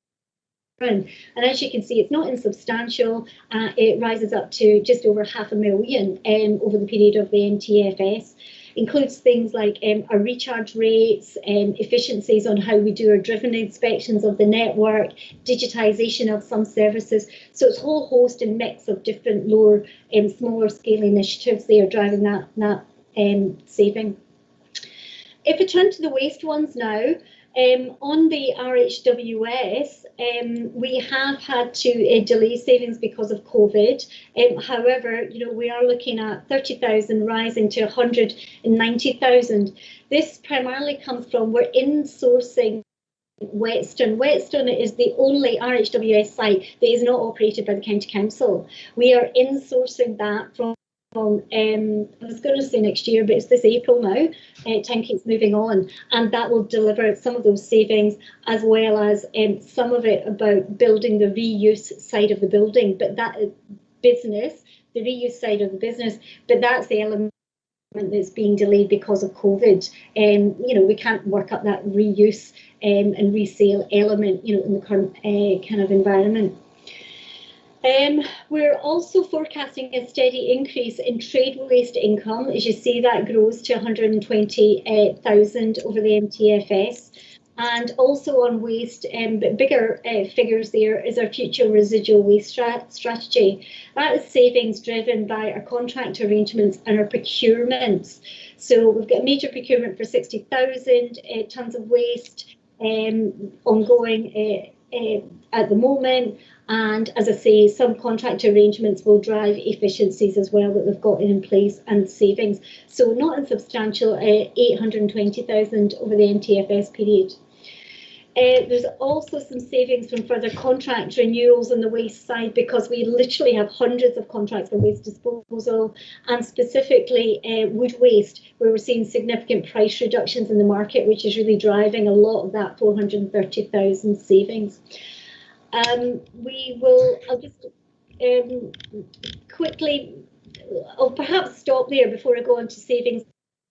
And as you can see, it's not insubstantial. It rises up to just over $500,000 over the period of the NTFS. Includes things like our recharge rates, efficiencies on how we do our driven inspections of the network, digitisation of some services. So it's a whole host and mix of different lower, smaller scale initiatives there driving that saving. If we turn to the waste ones now, on the RHWS, we have had to delay savings because of COVID. However, you know, we are looking at 30,000 rising to 190,000. This primarily comes from we're insourcing Whetstone. Whetstone is the only RHWS site that is not operated by the County Council. We are insourcing that from I was going to say next year, but it's this April now. Time keeps moving on, and that will deliver some of those savings, as well as some of it about building the reuse side of the building. But that business, the reuse side of the business, but that's the element that's being delayed because of COVID. You know, we can't work up that reuse and resale element, you know, in the current kind of environment. We're also forecasting a steady increase in trade waste income. As you see, that grows to 120,000 over the MTFS. And also on waste, but bigger figures there is our future residual waste strategy. That is savings driven by our contract arrangements and our procurements. So we've got a major procurement for 60,000 tonnes of waste ongoing at the moment. And as I say, some contract arrangements will drive efficiencies as well that we've got in place and savings. So not insubstantial, 820,000 over the NTFS period. There's also some savings from further contract renewals on the waste side, because we literally have hundreds of contracts for waste disposal, and specifically wood waste, where we're seeing significant price reductions in the market, which is really driving a lot of that 430,000 savings. I'll just quickly, I'll perhaps stop there before I go on to savings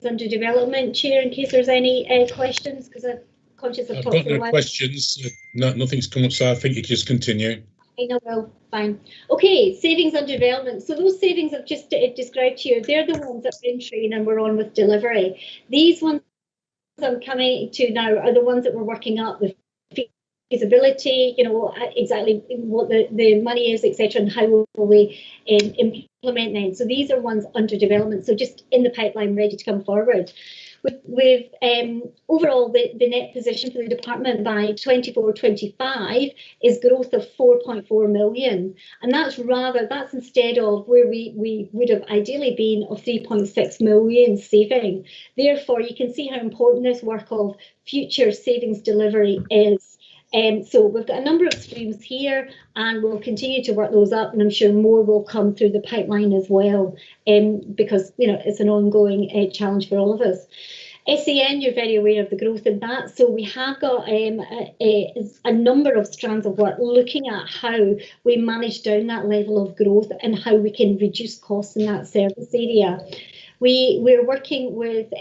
under development, Chair, in case there's any questions, because I'm conscious I've got no questions. No, nothing's come up, so I think you can just continue. I know, well, fine. Okay, savings under development. So those savings I've just described to you, they're the ones that are in train and we're on with delivery. These ones I'm coming to now are the ones that we're working up with feasibility, you know, exactly what the money is, etc., and how will we implement them. So these are ones under development, so just in the pipeline, ready to come forward. With overall, the net position for the department by 24-25 is growth of 4.4 million, and that's instead of where we would have ideally been of 3.6 million saving. Therefore, you can see how important this work of future savings delivery is. So we've got a number of streams here, and we'll continue to work those up, and I'm sure more will come through the pipeline as well, because, you know, it's an ongoing challenge for all of us. SEN, you're very aware of the growth in that, so we have got a number of strands of work looking at how we manage down that level of growth and how we can reduce costs in that service area. We're working with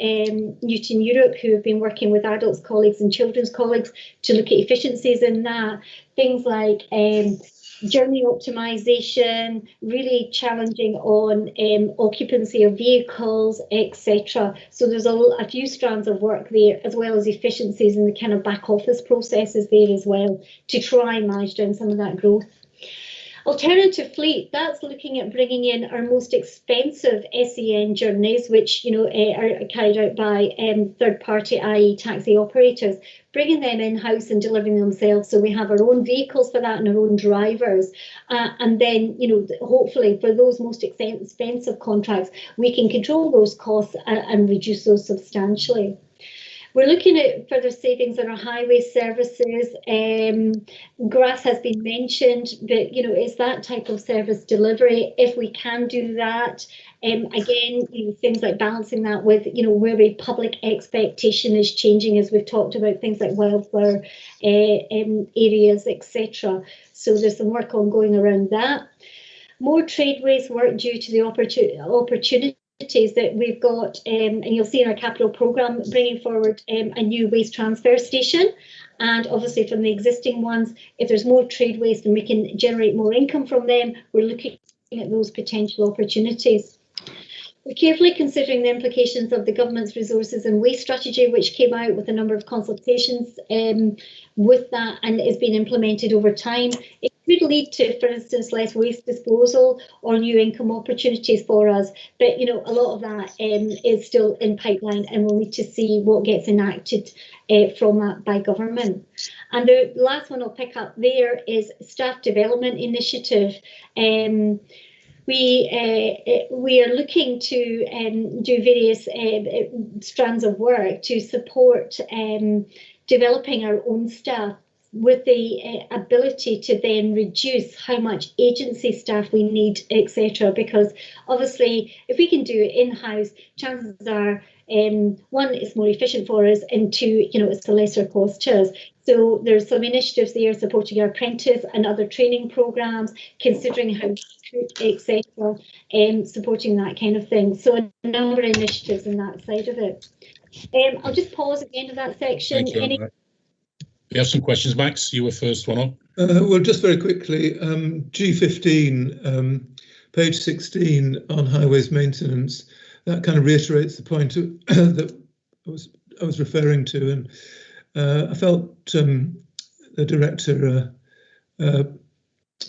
Newton Europe, who have been working with adults colleagues and children's colleagues to look at efficiencies in that. Things like journey optimization, really challenging on occupancy of vehicles, etc. So there's a few strands of work there, as well as efficiencies in the kind of back office processes there as well, to try and manage down some of that growth. Alternative fleet, that's looking at bringing in our most expensive SEN journeys, which are carried out by third-party, i.e. taxi operators, bringing them in-house and delivering themselves. So we have our own vehicles for that and our own drivers. And then, hopefully for those most expensive contracts, we can control those costs and reduce those substantially. We're looking at further savings on our highway services. Grass has been mentioned, but it's that type of service delivery. If we can do that, again, things like balancing that with where the public expectation is changing, as we've talked about, things like wildflower areas, etc. So there's some work ongoing around that. More tradeways work due to the opportunity that we've got, and you'll see in our capital programme bringing forward a new waste transfer station, and obviously from the existing ones, if there's more trade waste and we can generate more income from them, we're looking at those potential opportunities. We're carefully considering the implications of the government's resources and waste strategy, which came out with a number of consultations with that and is being implemented over time. It could lead to, for instance, less waste disposal or new income opportunities for us. But, a lot of that is still in pipeline, and we'll need to see what gets enacted from that by government. And the last one I'll pick up there is staff development initiative. We are looking to do various strands of work to support developing our own staff with the ability to then reduce how much agency staff we need, etc. Because obviously, if we can do it in-house, chances are, one, it's more efficient for us, and two, it's a lesser cost to us. So there's some initiatives there supporting our apprentice and other training programs, considering how etc., supporting that kind of thing. So a number of initiatives on that side of it. I'll just pause at the end of that section. Thank you. We have some questions. Max, you were first one up. Well, just very quickly, G15, page 16 on highways maintenance, that kind of reiterates the point that I was referring to, and I felt the director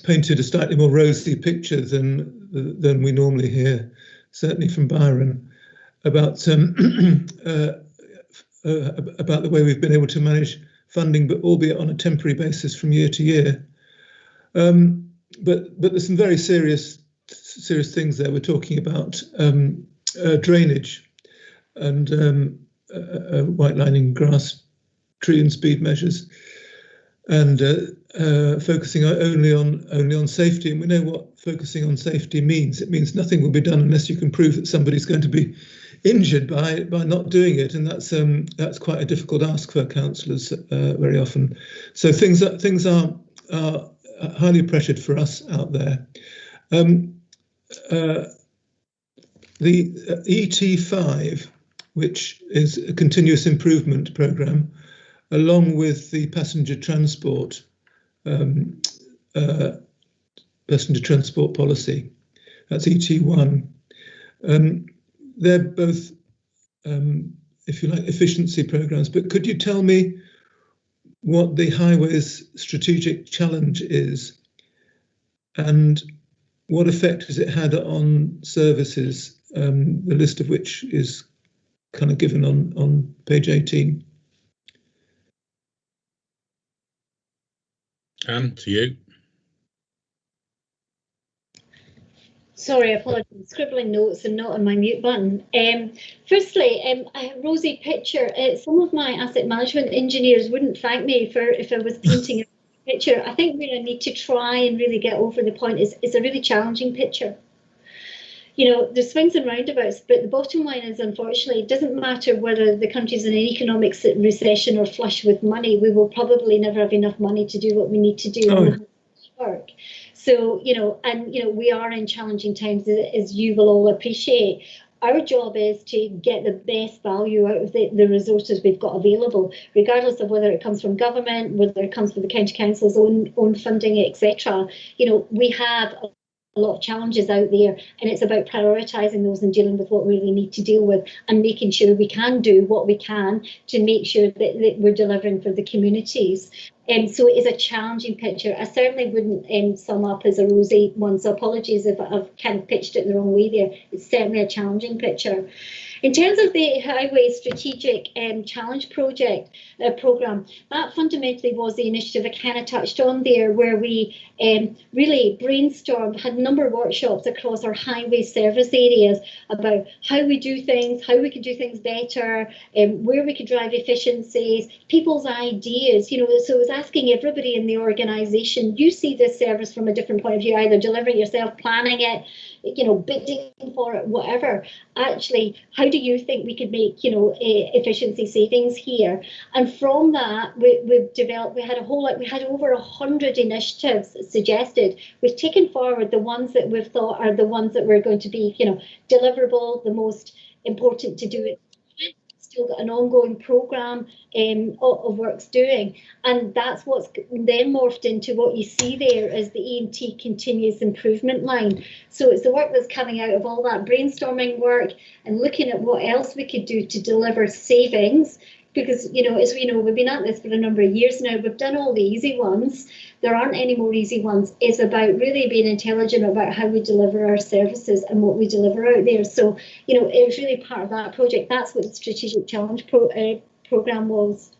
painted a slightly more rosy picture than we normally hear, certainly from Byron, about the way we've been able to manage funding, but albeit on a temporary basis from year to year. But there's some very serious things there. We're talking about drainage and white lining grass, tree and speed measures, and focusing only on safety. And we know what focusing on safety means. It means nothing will be done unless you can prove that somebody's going to be injured by not doing it, and that's quite a difficult ask for councillors very often. So things are highly pressured for us out there. The ET5, which is a continuous improvement programme, along with the passenger transport policy, that's ET1. They're both, if you like, efficiency programmes. But could you tell me what the highways strategic challenge is, and what effect has it had on services, the list of which is kind of given on page 18? Anne, to you. Sorry, I apologise. Scribbling notes and not on my mute button. Firstly, a rosy picture. Some of my asset management engineers wouldn't thank me if I was painting a picture. I think where I need to try and really get over the point is it's a really challenging picture. There's swings and roundabouts, but the bottom line is, unfortunately, it doesn't matter whether the country's in an economic recession or flush with money, we will probably never have enough money to do what we need to do work. So, we are in challenging times, as you will all appreciate. Our job is to get the best value out of the resources we've got available, regardless of whether it comes from government, whether it comes from the county council's own funding, etc. We have a lot of challenges out there, and it's about prioritising those and dealing with what we really need to deal with, and making sure we can do what we can to make sure that we're delivering for the communities. So it is a challenging picture. I certainly wouldn't sum up as a rosy one, so apologies if I've kind of pitched it the wrong way there. It's certainly a challenging picture. In terms of the Highway Strategic Challenge Project programme, that fundamentally was the initiative I kind of touched on there, where we really brainstormed, had a number of workshops across our highway service areas about how we do things, how we could do things better, where we could drive efficiencies, people's ideas. You know, so it was asking everybody in the organisation, you see this service from a different point of view, either delivering it yourself, planning it, you know, bidding for it, whatever. Actually, how do you think we could make, you know, efficiency savings here? And from that, we've developed, we had over 100 initiatives suggested. We've taken forward the ones that we've thought are the ones that we're going to be, you know, deliverable, the most important to do it. Still got an ongoing programme of works doing, and that's what's then morphed into what you see there as the E&T continuous improvement line. So it's the work that's coming out of all that brainstorming work and looking at what else we could do to deliver savings, because, you know, as we know, we've been at this for a number of years now. We've done all the easy ones. There aren't any more easy ones. It's about really being intelligent about how we deliver our services and what we deliver out there. So, you know, it was really part of that project. That's what the Strategic Challenge programme was.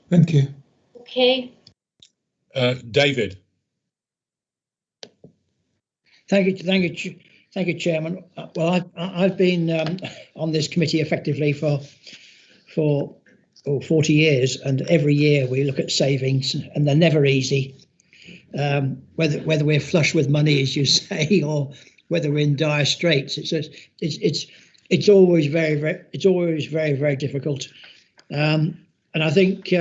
Thank you. Okay. David. Thank you, Chairman. Well, I've been on this committee effectively for 40 years, and every year we look at savings, and they're never easy. Whether we're flush with money, as you say, or whether we're in dire straits, it's always very difficult. And I think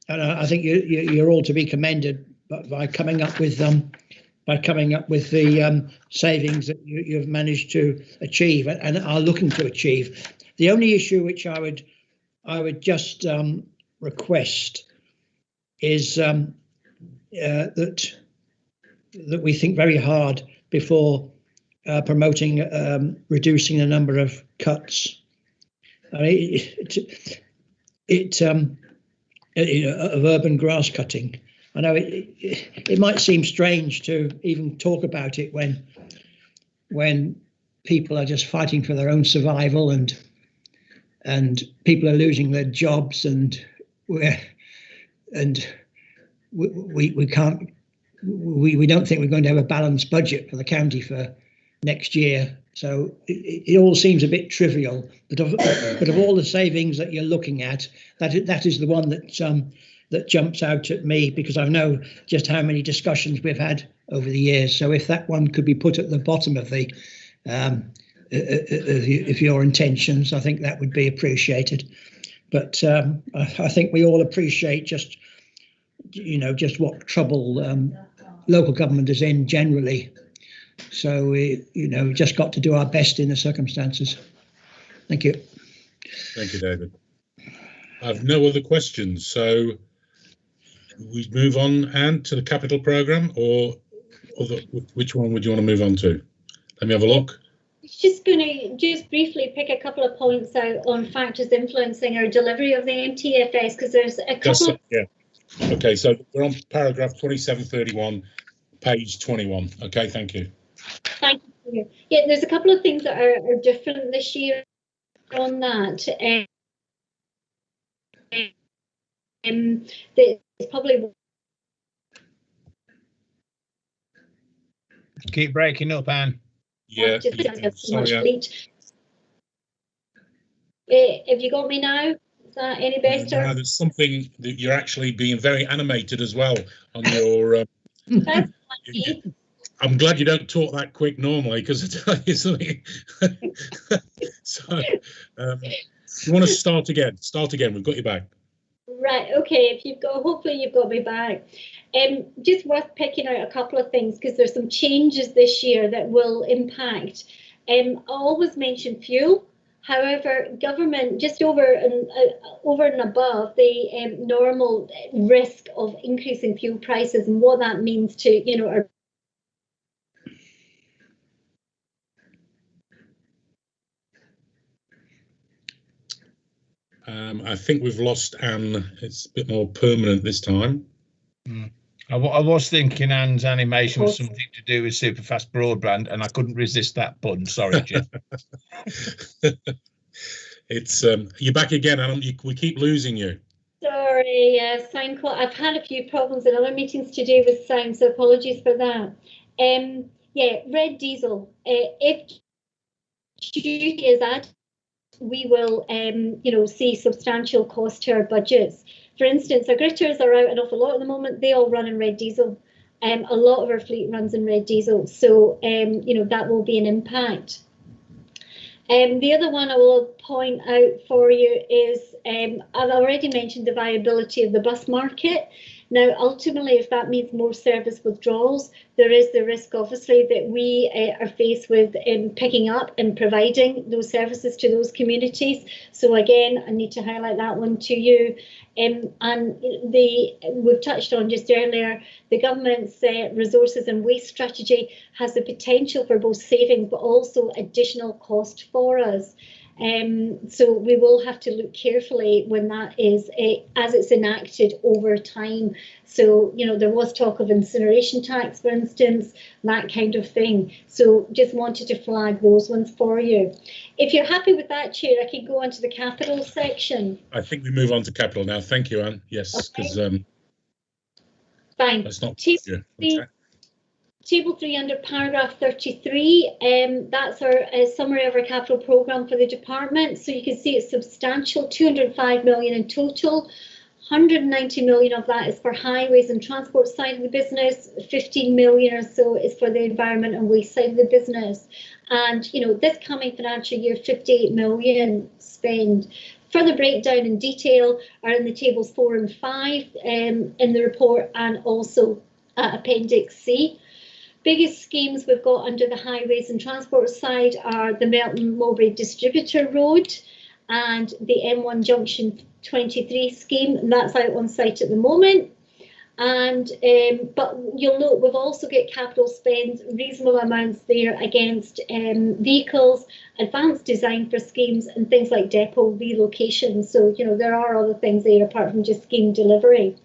you're all to be commended by coming up with the savings that you've managed to achieve and are looking to achieve. The only issue which I would just request is that we think very hard before promoting reducing the number of cuts. I mean, of urban grass cutting. I know it might seem strange to even talk about it when people are just fighting for their own survival and people are losing their jobs, and we don't think we're going to have a balanced budget for the county for next year. So it all seems a bit trivial, but of all the savings that you're looking at, that is the one that jumps out at me, because I know just how many discussions we've had over the years. So if that one could be put at the bottom of the if your intentions, I think that would be appreciated. But I think we all appreciate just what trouble local government is in generally. So we just got to do our best in the circumstances. Thank you. Thank you, David. I have no other questions, so we move on, Anne, to the capital programme, or which one would you want to move on to? Let me have a look. Just going to briefly pick a couple of points out on factors influencing our delivery of the MTFS, because there's a couple of... Yeah. Okay, so we're on paragraph 2731, page 21. Okay, thank you. Thank you. Yeah, there's a couple of things that are different this year on that. That's probably... Keep breaking up, Anne. Yeah. Sorry, have you got me now? Is that any better? No, there's something that you're actually being very animated as well on your... That's lucky. I'm glad you don't talk that quick normally, because I tell you something. So, you want to start again? Start again. We've got you back. Right. Okay. Hopefully you've got me back. Just worth picking out a couple of things, because there's some changes this year that will impact. I always mention fuel. However, government, just over and above the normal risk of increasing fuel prices and what that means to our... I think we've lost Anne. It's a bit more permanent this time. I was thinking Anne's animation was something to do with superfast broadband, and I couldn't resist that pun. Sorry, Jim. It's you're back again, Anne. We keep losing you. Sorry, sound call. I've had a few problems in other meetings to do with sound, so apologies for that. Yeah, red diesel. If duty is added, we will, see substantial cost to our budgets. For instance, our gritters are out an awful lot at the moment. They all run in red diesel. A lot of our fleet runs in red diesel, so that will be an impact. The other one I will point out for you is I've already mentioned the viability of the bus market. Now, ultimately, if that means more service withdrawals, there is the risk, obviously, that we are faced with picking up and providing those services to those communities. So again, I need to highlight that one to you. And we've touched on just earlier, the government's resources and waste strategy has the potential for both savings, but also additional cost for us. So we will have to look carefully when that is as it's enacted over time. So, there was talk of incineration tax, for instance, that kind of thing. So just wanted to flag those ones for you. If you're happy with that, Chair, I could go on to the capital section. I think we move on to capital now. Thank you, Anne. Yes, because fine. That's not Table 3 under paragraph 33, that's our summary of our capital programme for the department. So you can see it's substantial, 205 million in total. 190 million of that is for highways and transport side of the business. 15 million or so is for the environment and waste side of the business. And, this coming financial year, 58 million spend. Further breakdown in detail are in the tables 4 and 5 in the report, and also Appendix C. Biggest schemes we've got under the highways and transport side are the Melton Mowbray Distributor Road and the M1 Junction 23 scheme, and that's out on site at the moment. And but you'll note we've also got capital spends, reasonable amounts there against vehicles, advanced design for schemes, and things like depot relocation. So there are other things there apart from just scheme delivery.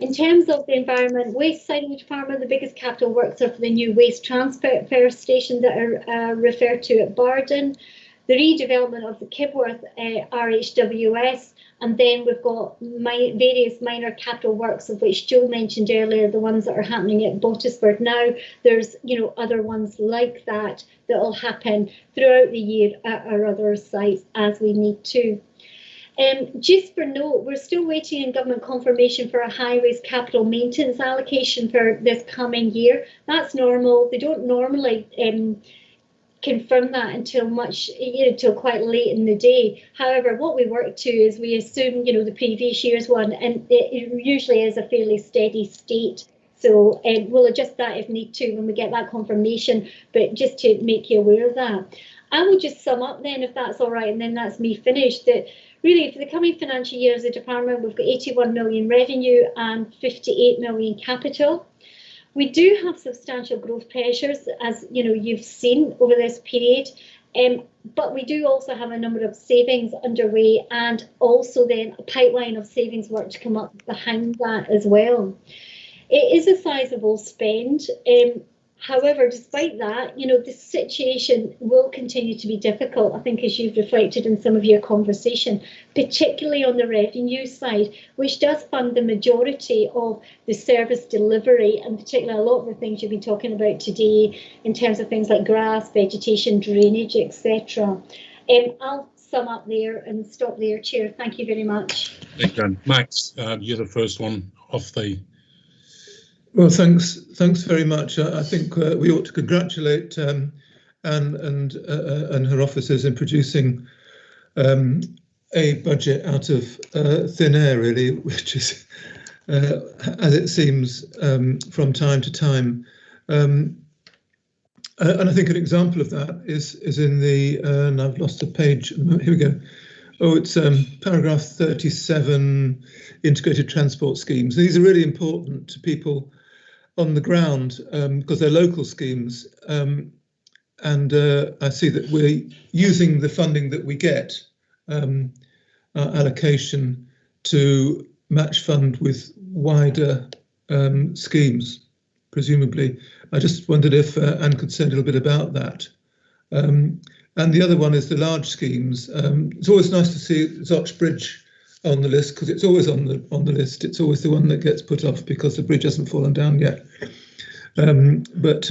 In terms of the environment waste side of the department, the biggest capital works are for the new waste transfer station that are referred to at Bardon, the redevelopment of the Kibworth RHWS, and then we've got various minor capital works, of which Joe mentioned earlier, the ones that are happening at Bottisford now. There's other ones like that will happen throughout the year at our other sites as we need to. Just for note, we're still waiting on government confirmation for a highways capital maintenance allocation for this coming year. That's normal. They don't normally confirm that until till quite late in the day. However, what we work to is we assume the previous year's one, and it usually is a fairly steady state. So we'll adjust that if need to when we get that confirmation, but just to make you aware of that. I will just sum up then, if that's all right, and then that's me finished, that really for the coming financial year as a department, we've got 81 million revenue and 58 million capital. We do have substantial growth pressures, as you've seen over this period, but we do also have a number of savings underway, and also then a pipeline of savings work to come up behind that as well. It is a sizable spend. However, despite that, the situation will continue to be difficult, I think, as you've reflected in some of your conversation, particularly on the revenue side, which does fund the majority of the service delivery, and particularly a lot of the things you've been talking about today in terms of things like grass, vegetation, drainage, etc. I'll sum up there and stop there, Chair. Thank you very much. Thank you, Max. You're the first one off the... Well, thanks very much. I think we ought to congratulate Anne and her officers in producing a budget out of thin air, really, which is, as it seems, from time to time. And I think an example of that is in the, and I've lost the page. Here we go. Oh, it's paragraph 37, integrated transport schemes. These are really important to people on the ground because they're local schemes, and I see that we're using the funding that we get allocation to match fund with wider schemes, presumably. I just wondered if Anne could say a little bit about that. And the other one is the large schemes. It's always nice to see Bridge on the list, because it's always on the list. It's always the one that gets put off because the bridge hasn't fallen down yet. But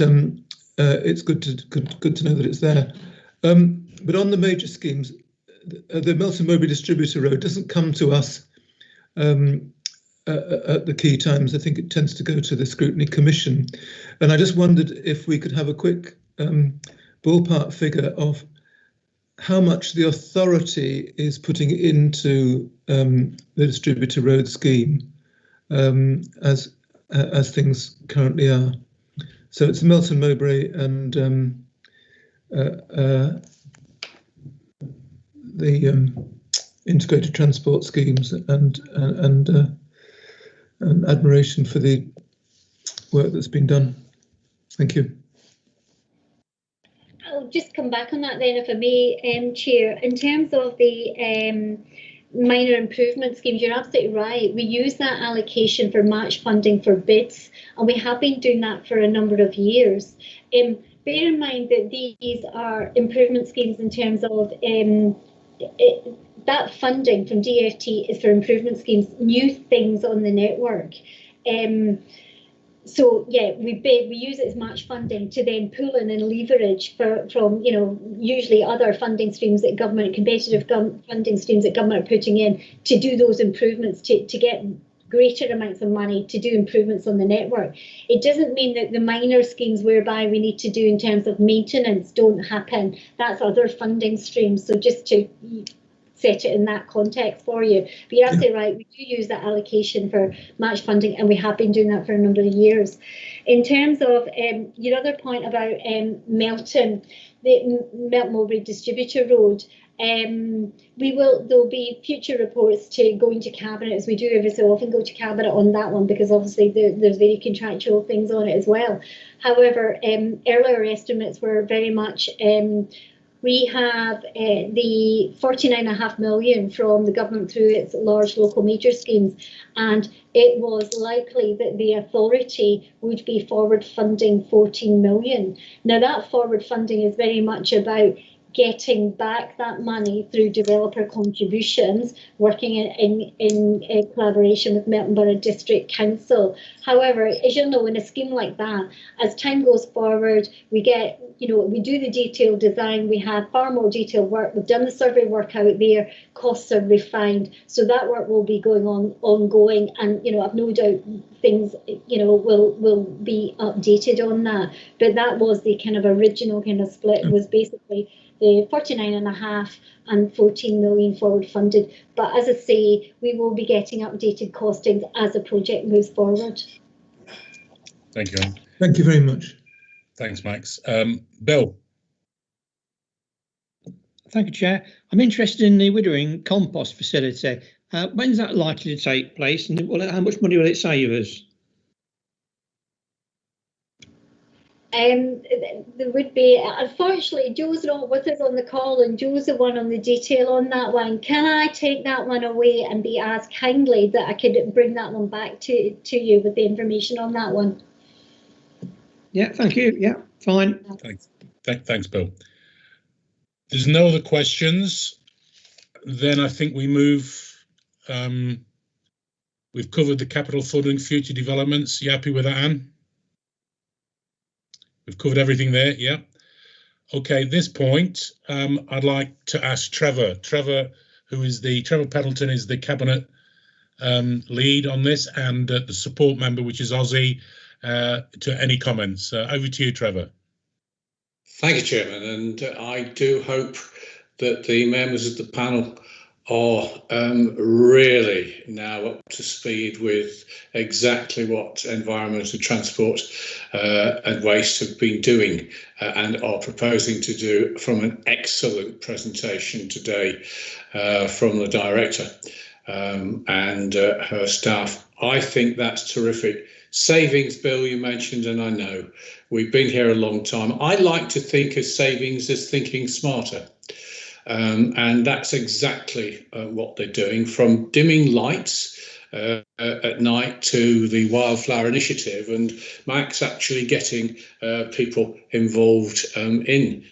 it's good to know that it's there. But on the major schemes, the Melton Mowbray Distributor Road doesn't come to us at the key times. I think it tends to go to the Scrutiny Commission. And I just wondered if we could have a quick ballpark figure of how much the authority is putting into the Distributor Road scheme as things currently are. So it's Melton Mowbray and the integrated transport schemes, and admiration for the work that's been done. Thank you. I'll just come back on that then, if I may, Chair. In terms of the minor improvement schemes, you're absolutely right. We use that allocation for match funding for bids, and we have been doing that for a number of years. Bear in mind that these are improvement schemes in terms of that funding from DFT is for improvement schemes, new things on the network. So yeah, we use it as match funding to then pull in and leverage from usually other funding streams that government, competitive funding streams that government are putting in to do those improvements, to get greater amounts of money to do improvements on the network. It doesn't mean that the minor schemes whereby we need to do in terms of maintenance don't happen. That's other funding streams. So just to set it in that context for you. But you're absolutely right, we do use that allocation for match funding, and we have been doing that for a number of years. In terms of your other point about Melton, the Melton Mowbray Distributor Road, there'll be future reports to go into Cabinet, as we do every so often go to Cabinet on that one, because obviously there's very contractual things on it as well. However, earlier estimates were very much we have the 49.5 million from the government through its large local major schemes, and it was likely that the authority would be forward funding 14 million. Now that forward funding is very much about getting back that money through developer contributions, working in collaboration with Melton Borough District Council. However, as you'll know, in a scheme like that, as time goes forward, we get, we do the detailed design, we have far more detailed work, we've done the survey work out there, costs are refined, so that work will be going on ongoing, and I've no doubt things will be updated on that. But that was the kind of original kind of split, was basically the 49.5 and 14 million forward funded. But as I say, we will be getting updated costings as the project moves forward. Thank you, Anne. Thank you very much. Thanks, Max. Bill. Thank you, Chair. I'm interested in the Widdering compost facility. When's that likely to take place, and how much money will it save us? There would be, unfortunately, Joe's not with us on the call, and Joe's the one on the detail on that one. Can I take that one away and be asked kindly that I could bring that one back to you with the information on that one? Yeah, thank you. Yeah, fine. Thanks, Bill. There's no other questions. Then I think we move. We've covered the capital funding, future developments. You happy with that, Anne? We've covered everything there, yeah. Okay, at this point, I'd like to ask Trevor, Trevor Pendleton is the Cabinet lead on this, and the support member, which is Ozzy, to any comments. Over to you, Trevor. Thank you, Chairman, and I do hope that the members of the panel are really now up to speed with exactly what Environment and Transport and Waste have been doing and are proposing to do, from an excellent presentation today from the Director and her staff. I think that's terrific. Savings, Bill, you mentioned, and I know we've been here a long time. I like to think of savings as thinking smarter. And that's exactly what they're doing, from dimming lights at night to the wildflower initiative, and Mike's actually getting people involved in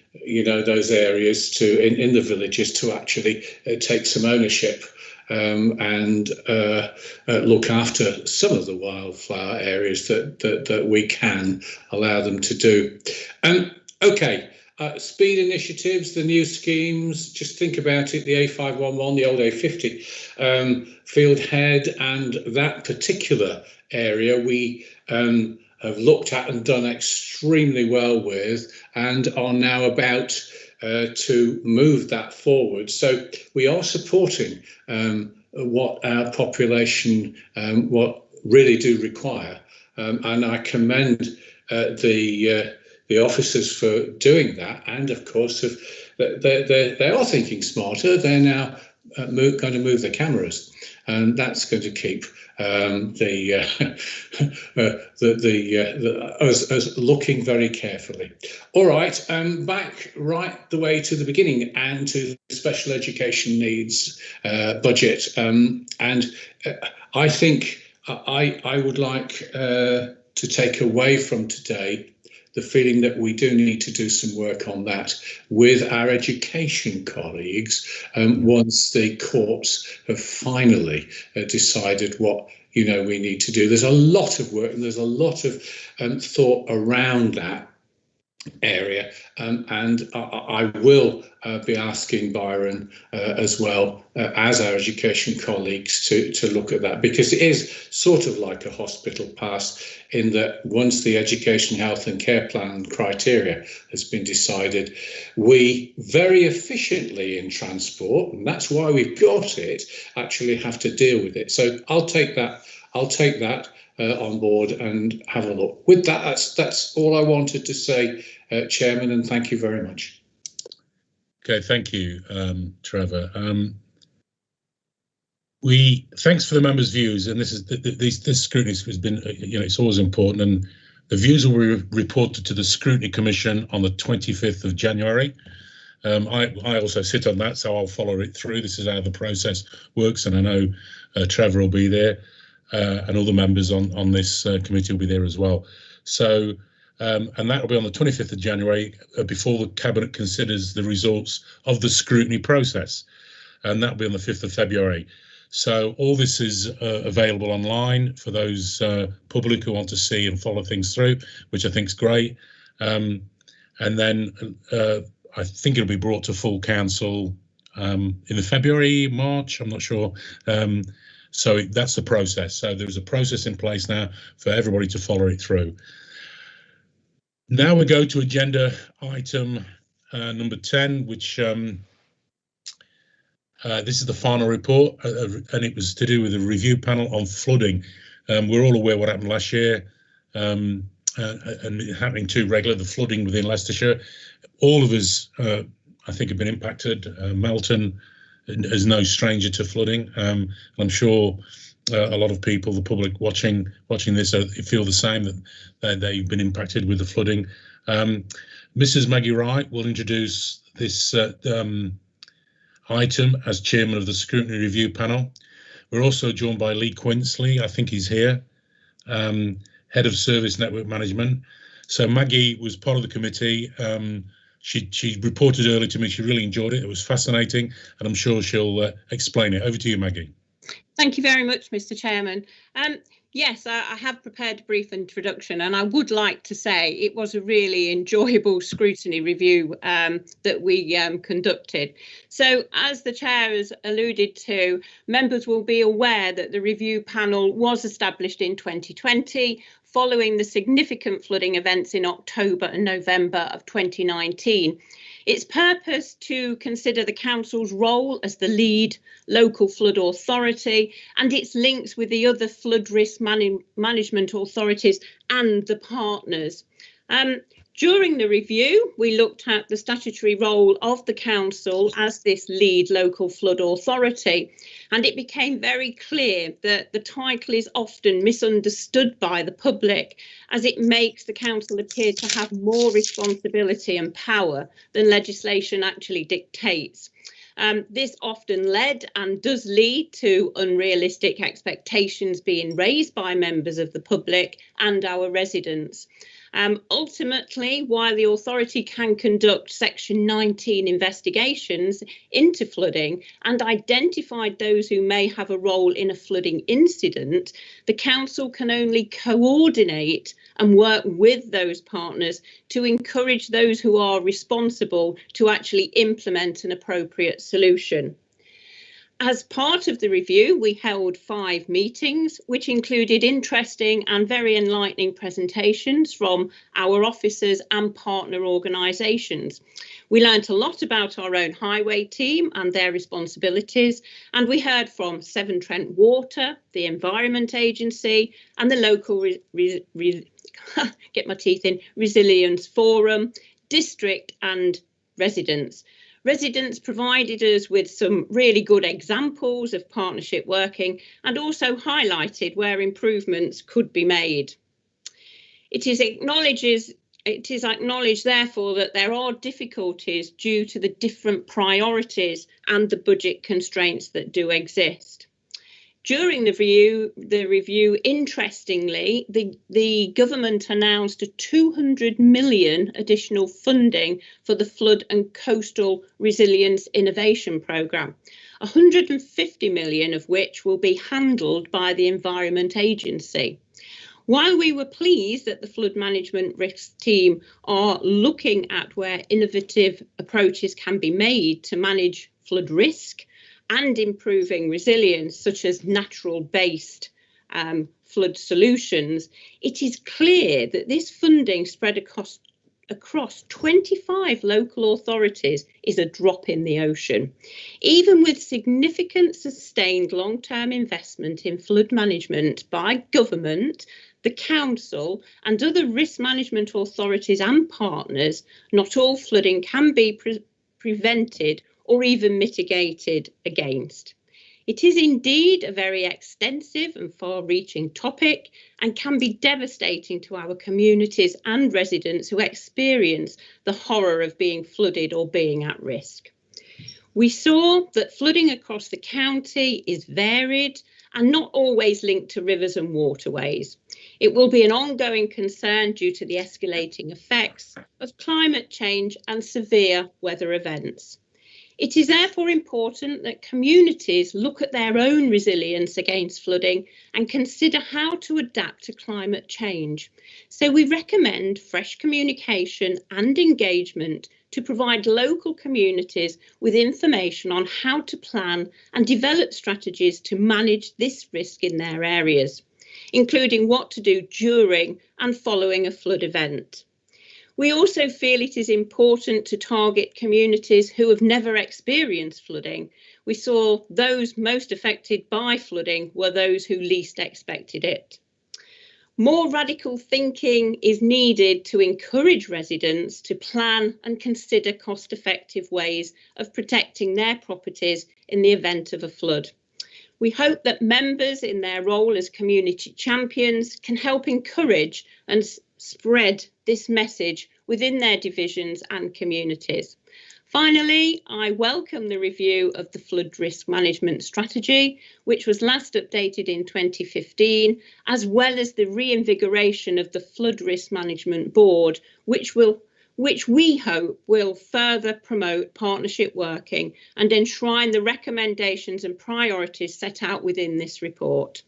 those areas in the villages to actually take some ownership and look after some of the wildflower areas that we can allow them to do. Okay. Speed initiatives, the new schemes, just think about it, the A511, the old A50 field head, and that particular area we have looked at and done extremely well with, and are now about to move that forward. So we are supporting what our population what really do require, and I commend the officers for doing that, and of course, they are thinking smarter. They're now going to move the cameras, and that's going to keep us looking very carefully. All right, back right the way to the beginning and to the special education needs budget, and I think I would like to take away from today the feeling that we do need to do some work on that with our education colleagues once the courts have finally decided what we need to do. There's a lot of work and there's a lot of thought around that area, and I will be asking Byron as well as our education colleagues to look at that, because it is sort of like a hospital pass, in that once the education, health and care plan criteria has been decided, we very efficiently in transport, and that's why we've got it, actually have to deal with it. So I'll take that on board and have a look. With that, that's all I wanted to say, Chairman, and thank you very much. Okay, thank you, Trevor. Thanks for the members' views, and this scrutiny has been, it's always important, and the views will be reported to the Scrutiny Commission on the 25th of January. I also sit on that, so I'll follow it through. This is how the process works, and I know Trevor will be there, and other members on this committee will be there as well. So, and that will be on the 25th of January before the Cabinet considers the results of the scrutiny process, and that will be on the 5th of February. So all this is available online for those public who want to see and follow things through, which I think is great. And then I think it'll be brought to full council in the February, March, I'm not sure. So that's the process. So there's a process in place now for everybody to follow it through. Now we go to agenda item number 10, which this is the final report, and it was to do with a review panel on flooding. We're all aware what happened last year, and happening too regular, the flooding within Leicestershire. All of us, I think, have been impacted. Melton is no stranger to flooding. I'm sure a lot of people, the public watching this, feel the same, that they've been impacted with the flooding. Mrs. Maggie Wright will introduce this item as chairman of the Scrutiny Review Panel. We're also joined by Lee Quinsley, I think he's here, Head of Service Network Management. So Maggie was part of the committee. She reported earlier to me she really enjoyed it. It was fascinating, and I'm sure she'll explain it. Over to you, Maggie. Thank you very much, Mr. Chairman. Yes, I have prepared a brief introduction, and I would like to say it was a really enjoyable scrutiny review that we conducted. So, as the chair has alluded to, members will be aware that the review panel was established in 2020 following the significant flooding events in October and November of 2019. Its purpose to consider the council's role as the lead local flood authority and its links with the other flood risk management authorities and the partners. During the review, we looked at the statutory role of the council as this lead local flood authority, and it became very clear that the title is often misunderstood by the public, as it makes the council appear to have more responsibility and power than legislation actually dictates. This often led and does lead to unrealistic expectations being raised by members of the public and our residents. Ultimately, while the authority can conduct Section 19 investigations into flooding and identify those who may have a role in a flooding incident, the council can only coordinate and work with those partners to encourage those who are responsible to actually implement an appropriate solution. As part of the review, we held 5 meetings, which included interesting and very enlightening presentations from our officers and partner organisations. We learnt a lot about our own highway team and their responsibilities, and we heard from Severn Trent Water, the Environment Agency, and the local Resilience Forum, district and residents. Residents provided us with some really good examples of partnership working and also highlighted where improvements could be made. It is acknowledged, therefore, that there are difficulties due to the different priorities and the budget constraints that do exist. During the review, interestingly, the government announced a 200 million additional funding for the Flood and Coastal Resilience Innovation Programme, 150 million of which will be handled by the Environment Agency. While we were pleased that the flood management risk team are looking at where innovative approaches can be made to manage flood risk, and improving resilience, such as natural-based flood solutions, it is clear that this funding spread across 25 local authorities is a drop in the ocean. Even with significant sustained long-term investment in flood management by government, the council and other risk management authorities and partners, not all flooding can be prevented or even mitigated against. It is indeed a very extensive and far-reaching topic and can be devastating to our communities and residents who experience the horror of being flooded or being at risk. We saw that flooding across the county is varied and not always linked to rivers and waterways. It will be an ongoing concern due to the escalating effects of climate change and severe weather events. It is therefore important that communities look at their own resilience against flooding and consider how to adapt to climate change. So we recommend fresh communication and engagement to provide local communities with information on how to plan and develop strategies to manage this risk in their areas, including what to do during and following a flood event. We also feel it is important to target communities who have never experienced flooding. We saw those most affected by flooding were those who least expected it. More radical thinking is needed to encourage residents to plan and consider cost-effective ways of protecting their properties in the event of a flood. We hope that members in their role as community champions can help encourage and spread this message within their divisions and communities. Finally, I welcome the review of the flood risk management strategy, which was last updated in 2015, as well as the reinvigoration of the flood risk management board, which we hope will further promote partnership working and enshrine the recommendations and priorities set out within this report.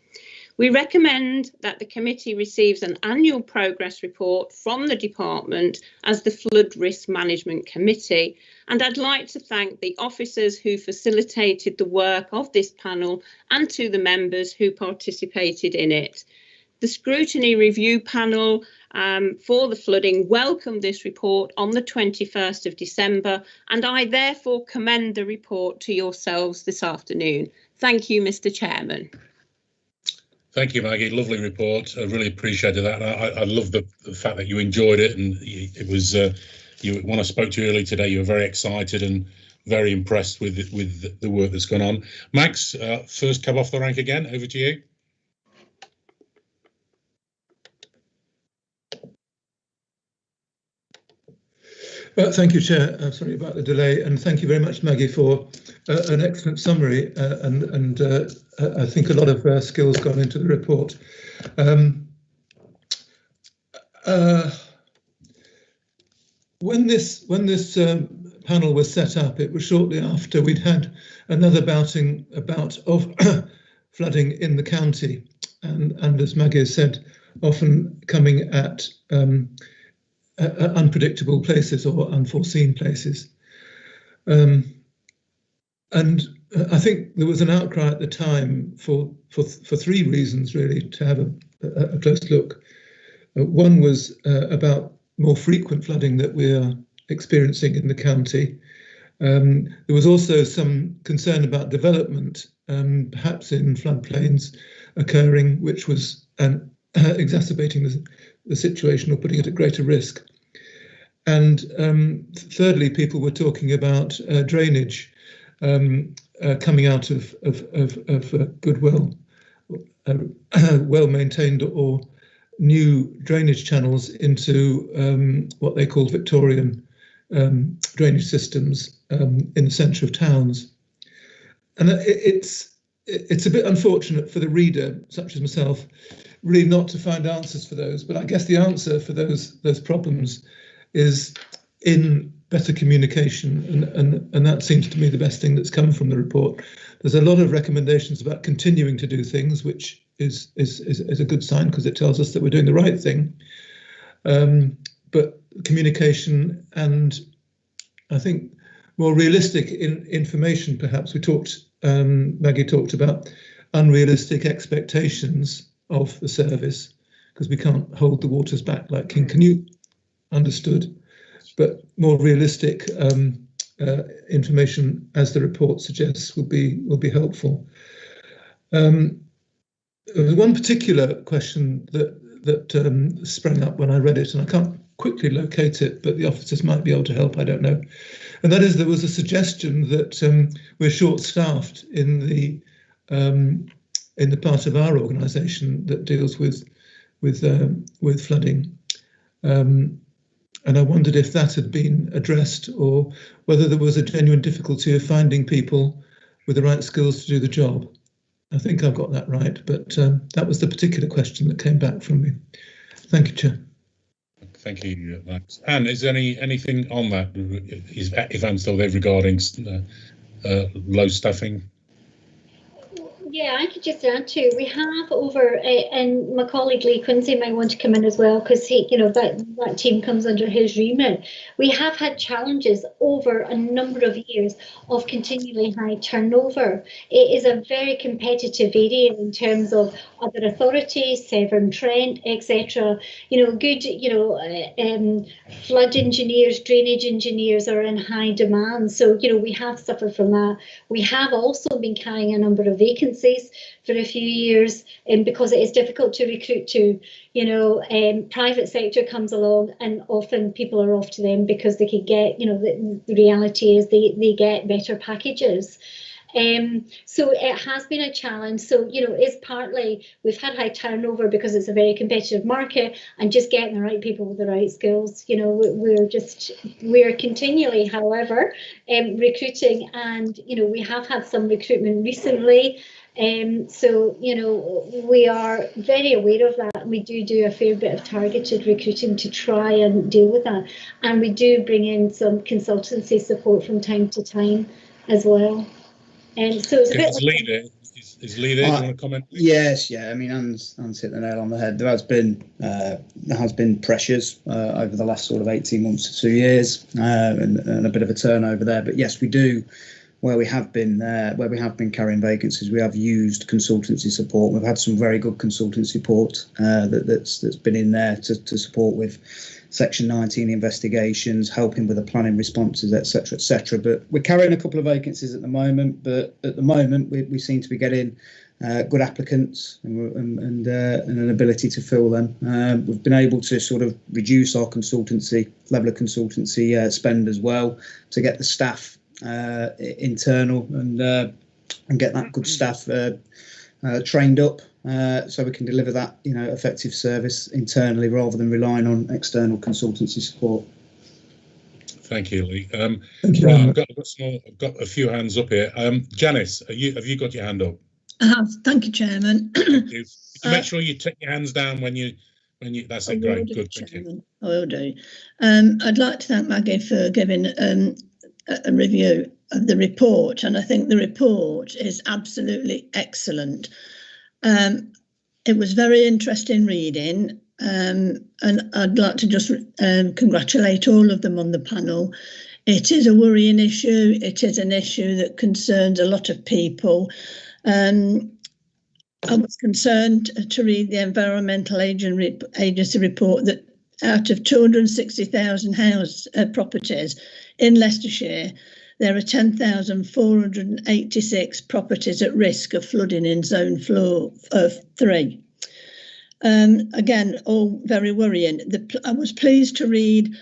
We recommend that the committee receives an annual progress report from the department as the Flood Risk Management Committee, and I'd like to thank the officers who facilitated the work of this panel and to the members who participated in it. The Scrutiny Review Panel for the flooding welcomed this report on the 21st of December, and I therefore commend the report to yourselves this afternoon. Thank you, Mr. Chairman. Thank you, Maggie. Lovely report. I really appreciated that. I love the fact that you enjoyed it, and it was when I spoke to you earlier today, you were very excited and very impressed with the work that's gone on. Max, first cab off the rank again. Over to you. Thank you, Chair. Sorry about the delay, and thank you very much, Maggie, for an excellent summary. And I think a lot of skills gone into the report. When this panel was set up, it was shortly after we'd had another bout of flooding in the county, and as Maggie has said, often coming at unpredictable places or unforeseen places. And I think there was an outcry at the time for three reasons, really, to have a close look. One was about more frequent flooding that we are experiencing in the county. There was also some concern about development, perhaps in floodplains occurring, which was exacerbating the situation or putting it at greater risk. And thirdly, people were talking about drainage coming out of good, well-maintained or new drainage channels into what they called Victorian drainage systems in the centre of towns. And it's a bit unfortunate for the reader, such as myself, really not to find answers for those. But I guess the answer for those problems is in better communication, and that seems to me the best thing that's come from the report. There's a lot of recommendations about continuing to do things, which is a good sign because it tells us that we're doing the right thing. But communication and I think more realistic information, perhaps. Maggie talked about unrealistic expectations of the service because we can't hold the waters back like King Canute. Understood, but more realistic information, as the report suggests, will be helpful. There was one particular question that sprang up when I read it, and I can't quickly locate it, but the officers might be able to help. I don't know. And that is, there was a suggestion that we're short-staffed in the part of our organisation that deals with flooding. And I wondered if that had been addressed or whether there was a genuine difficulty of finding people with the right skills to do the job. I think I've got that right, but that was the particular question that came back from me. Thank you, Chair. Thank you, Max. Anne, is there anything on that? Is Anne still there regarding low staffing? Yeah, I could just add to, we have over, and my colleague Lee Quincy might want to come in as well, because that team comes under his remit. We have had challenges over a number of years of continually high turnover. It is a very competitive area in terms of other authorities, Severn Trent, etc. Good, flood engineers, drainage engineers are in high demand. So, we have suffered from that. We have also been carrying a number of vacancies for a few years, because it is difficult to recruit to. Private sector comes along and often people are off to them because they could get, the reality is they get better packages. So it has been a challenge. So, it's partly we've had high turnover because it's a very competitive market, and just getting the right people with the right skills. We're continually, however, recruiting, and we have had some recruitment recently. So, we are very aware of that. We do a fair bit of targeted recruiting to try and deal with that. And we do bring in some consultancy support from time to time as well. So it's a bit like is Lee there? Do you want to comment? Yes, yeah. I mean, Anne's hit the nail on the head. There has been pressures over the last sort of 18 months to 2 years, and a bit of a turnover there. But yes, we do. Where we have been carrying vacancies, we have used consultancy support. We've had some very good consultancy support that's been in there to support with Section 19 investigations, helping with the planning responses, etc., etc. But we're carrying a couple of vacancies at the moment. But at the moment, we seem to be getting good applicants and an ability to fill them. We've been able to sort of reduce our level of consultancy spend as well, to get the staff internal and get that good staff trained up, so we can deliver that effective service internally rather than relying on external consultancy support. Thank you, Lee. Thank you. Right, I've got a few hands up here. Janice, have you got your hand up? I have. Thank you, Chairman. Thank you. Make sure you take your hands down when you. That's it. Great. Good. Thank you. I will do. I'd like to thank Maggie for giving a review of the report, and I think the report is absolutely excellent. It was very interesting reading, and I'd like to just congratulate all of them on the panel. It is a worrying issue. It is an issue that concerns a lot of people. I was concerned to read the Environmental Agency report that out of 260,000 properties in Leicestershire, there are 10,486 properties at risk of flooding in zone 3. Again, all very worrying. I was pleased to read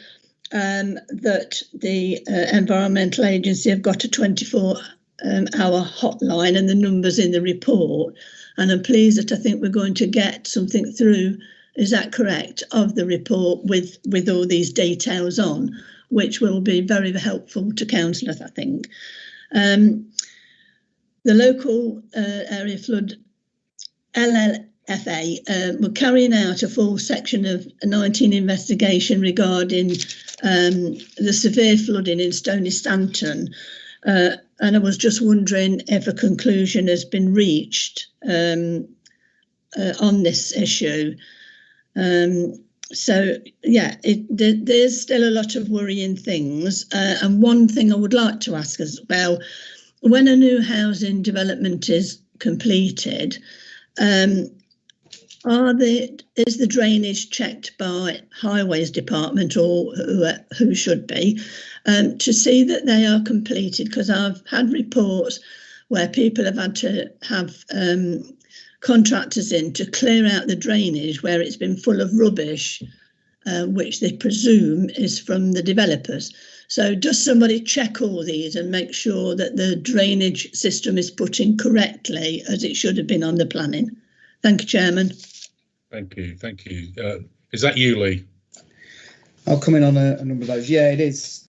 that the Environmental Agency have got a 24-hour hotline and the numbers in the report. And I'm pleased that I think we're going to get something through, is that correct, of the report with all these details on, which will be very helpful to councillors, I think. The local area flood LLFA were carrying out a full section of 19 investigation regarding the severe flooding in Stony Stanton. And I was just wondering if a conclusion has been reached on this issue. So, yeah, there's still a lot of worrying things. And one thing I would like to ask as well, when a new housing development is completed, is the drainage checked by Highways Department, or who should be, to see that they are completed? Because I've had reports where people have had to have contractors in to clear out the drainage where it's been full of rubbish, which they presume is from the developers. So does somebody check all these and make sure that the drainage system is put in correctly as it should have been on the planning? Thank you, Chairman. Thank you. Is that you, Lee? I'll come in on a number of those. Yeah, it is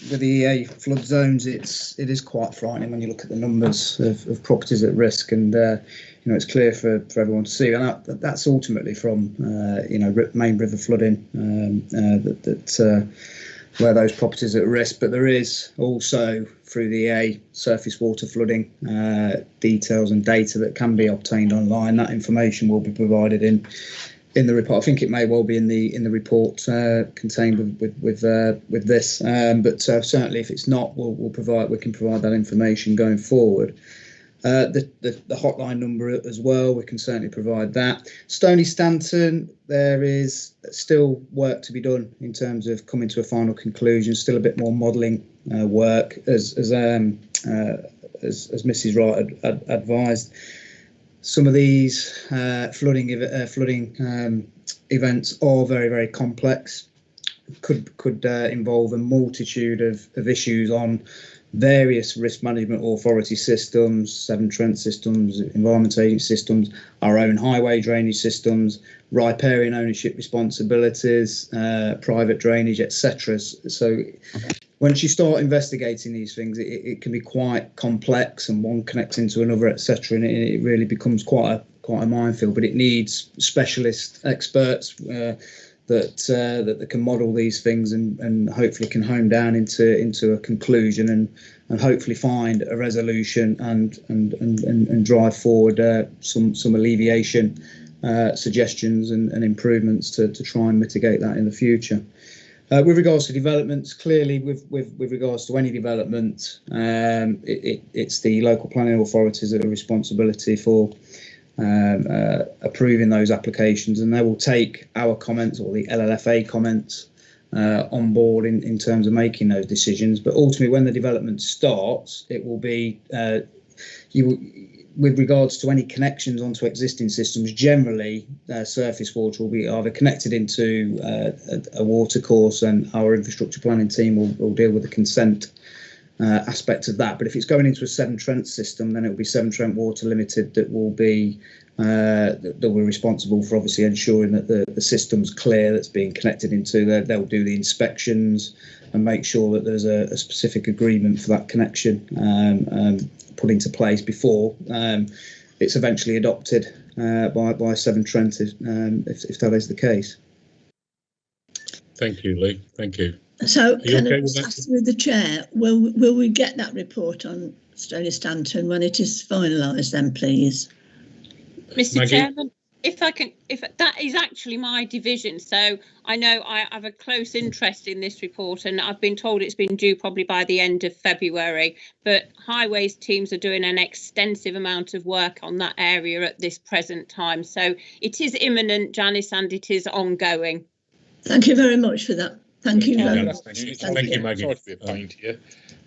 with the EA flood zones. It is quite frightening when you look at the numbers of properties at risk, and it's clear for everyone to see. And that's ultimately from main river flooding where those properties are at risk. But there is also through the EA surface water flooding details and data that can be obtained online. That information will be provided in the report. I think it may well be in the report contained with this, but certainly if it's not, we can provide that information going forward. The hotline number as well, we can certainly provide that. Stony Stanton, there is still work to be done in terms of coming to a final conclusion. Still a bit more modelling work, as Mrs. Wright advised. Some of these flooding events are very, very complex. Could involve a multitude of issues on various risk management authority systems, Severn Trent systems, Environment Agency systems, our own highway drainage systems, riparian ownership responsibilities, private drainage, etc. So once you start investigating these things, it can be quite complex, and one connects into another, etc. And it really becomes quite a minefield. But it needs specialist experts that can model these things and hopefully can home down into a conclusion and hopefully find a resolution and drive forward some alleviation suggestions and improvements to try and mitigate that in the future. With regards to developments, clearly with regards to any development, it's the local planning authorities that are responsibility for approving those applications, and they will take our comments or the LLFA comments on board in terms of making those decisions. But ultimately, when the development starts, it will be with regards to any connections onto existing systems, generally surface water will be either connected into a water course, and our infrastructure planning team will deal with the consent aspect of that. But if it's going into a Severn Trent system, then it will be Severn Trent Water Limited that will be responsible for obviously ensuring that the system's clear that's being connected into. They'll do the inspections and make sure that there's a specific agreement for that connection put into place before it's eventually adopted by Severn Trent, if that is the case. Thank you, Lee. Thank you. So can I just ask through the chair, will we get that report on Stony Stanton when it is finalised then, please? Mr. Maggie? Chairman, if that is actually my division, so I know I have a close interest in this report, and I've been told it's been due probably by the end of February, but highways teams are doing an extensive amount of work on that area at this present time. So it is imminent, Janice, and it is ongoing. Thank you very much for that. Thank you very much. Thank you, Maggie. Sorry to be a pain to you.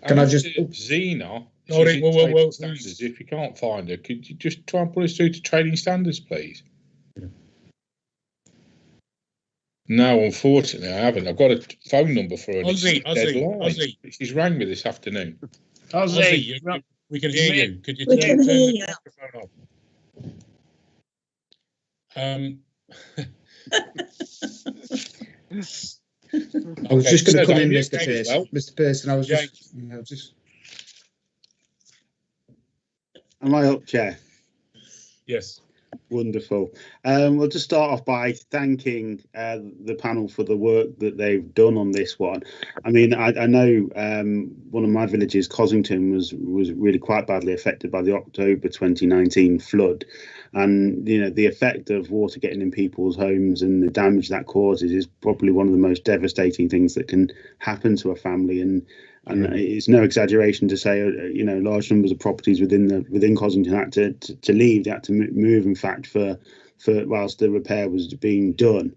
Can I just Xena? Well, standards. If you can't find her, could you just try and put us through to trading standards, please? No, unfortunately, I haven't. I've got a phone number for her. Ozzy. She's rang me this afternoon. Ozzy, we can hear you. Could you turn the microphone off? I was just going to come in, James, Mr. Pearson. well. Mr. Pearson, I was just. Am I up, Chair? Yes. Wonderful. We'll just start off by thanking the panel for the work that they've done on this one. I mean, I know one of my villages, Cossington, was really quite badly affected by the October 2019 flood. And, you know, the effect of water getting in people's homes and the damage that causes is probably one of the most devastating things that can happen to a family. And it's no exaggeration to say, you know, large numbers of properties within Cossington had to leave. They had to move, in fact, for whilst the repair was being done.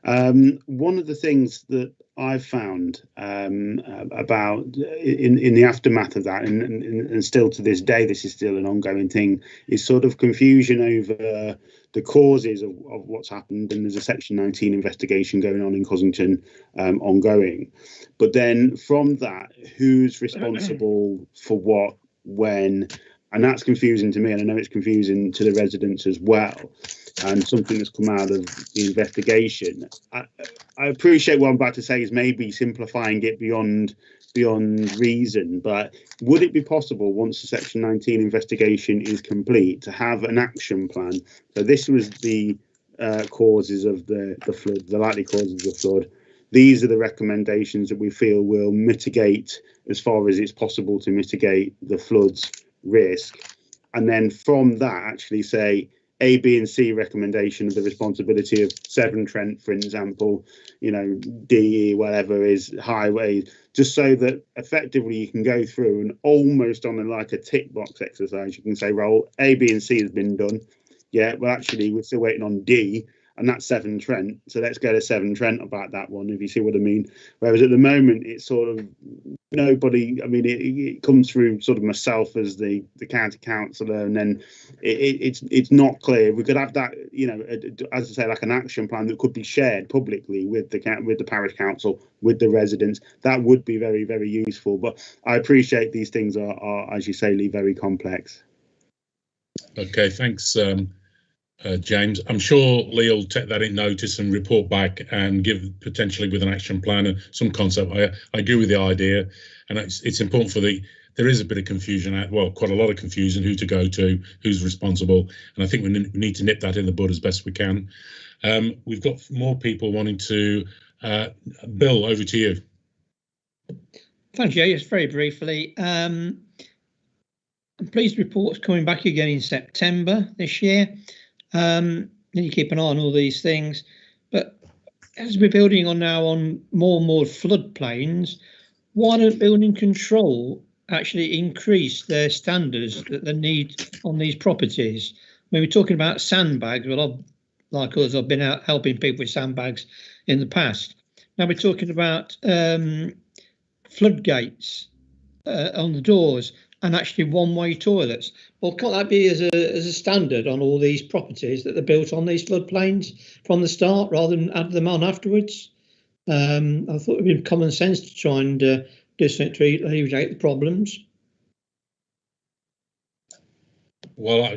One of the things that I've found about in the aftermath of that, and still to this day, this is still an ongoing thing, is sort of confusion over the causes of what's happened. And there's a Section 19 investigation going on in Cossington, ongoing. But then from that, who's responsible for what, when? And that's confusing to me, and I know it's confusing to the residents as well, and something that's come out of the investigation. I appreciate what I'm about to say is maybe simplifying it beyond reason, but would it be possible, once the Section 19 investigation is complete, to have an action plan? So this was the causes of the flood, the likely causes of the flood. These are the recommendations that we feel will mitigate, as far as it's possible to mitigate, the flood's risk. And then from that, actually say A, B and C recommendation of the responsibility of Severn Trent, for example, you know, D, whatever is highway, just so that effectively you can go through and almost on like a tick box exercise, you can say, well, A, B and C has been done. Yeah, well, actually, we're still waiting on D, and that's Severn Trent. So let's go to Severn Trent about that one, if you see what I mean. Whereas at the moment, it's sort of nobody. I mean, it comes through sort of myself as the county councillor, and then it's not clear. We could have that, you know, as I say, like an action plan that could be shared publicly with the parish council, with the residents. That would be very, very useful. But I appreciate these things are as you say, Lee, very complex. Okay, thanks. James, I'm sure Lee will take that in notice and report back and give potentially with an action plan and some concept. I agree with the idea, and it's important there is a bit of confusion, quite a lot of confusion, who to go to, who's responsible, and I think we need to nip that in the bud as best we can. We've got more people wanting to. Bill, over to you. Thank you. Yes, very briefly. I'm pleased reports coming back again in September this year. You keep an eye on all these things, but as we're building on now on more and more floodplains, why don't building control actually increase their standards that they need on these properties? I mean, we're talking about sandbags. Well, like us, I've been out helping people with sandbags in the past. Now we're talking about floodgates. on the doors and actually one-way toilets. Well, can't that be as a standard on all these properties that they're built on these floodplains from the start rather than add them on afterwards? I thought it would be common sense to try and do something to alleviate the problems. Well,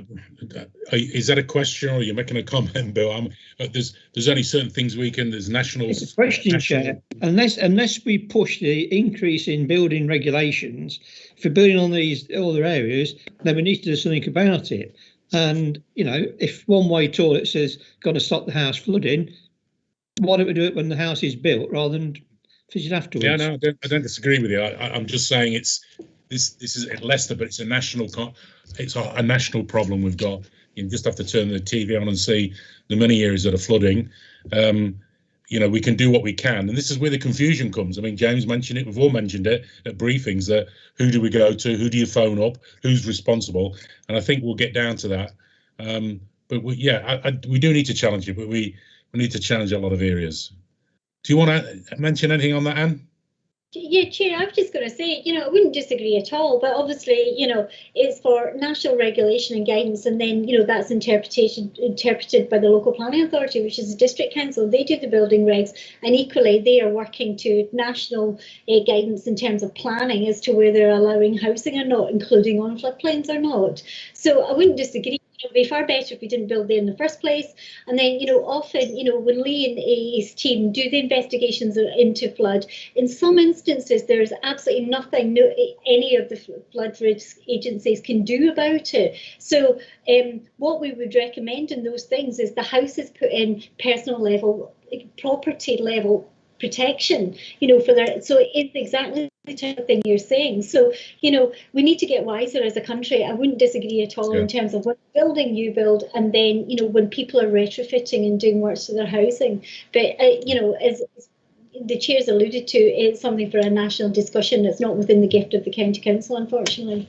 is that a question or are you making a comment, Bill? There's only certain things we can. There's national. It's a question, Chair. Unless we push the increase in building regulations for building on these other areas, then we need to do something about it. And you know, if one-way toilet says got to stop the house flooding, why don't we do it when the house is built rather than fix it afterwards? Yeah, no, I don't disagree with you. I'm just saying this is at Leicester, but it's a national problem we've got. You just have to turn the TV on and see the many areas that are flooding. You know, we can do what we can, and this is where the confusion comes. I mean, James mentioned it. We've all mentioned it at briefings. That who do we go to? Who do you phone up? Who's responsible? And I think we'll get down to that. But we do need to challenge it. But we need to challenge a lot of areas. Do you want to mention anything on that, Anne? Yeah, Chair, I was just going to say, you know, I wouldn't disagree at all, but obviously, you know, it's for national regulation and guidance, and then, you know, that's interpreted by the local planning authority, which is the district council. They do the building regs, and equally they are working to national guidance in terms of planning as to whether they're allowing housing or not, including on floodplains or not. So I wouldn't disagree. It would be far better if we didn't build there in the first place. And then, you know, often, you know, when Lee and his team do the investigations into flood, in some instances, there's absolutely nothing any of the flood risk agencies can do about it. So what we would recommend in those things is the houses put in personal level, property level protection, you know, for their, so it's exactly the type of thing you're saying. So, you know, we need to get wiser as a country. I wouldn't disagree at all in terms of what building you build, and then, you know, when people are retrofitting and doing works to their housing. But, you know, as the Chair's alluded to, it's something for a national discussion that's not within the gift of the County Council, unfortunately.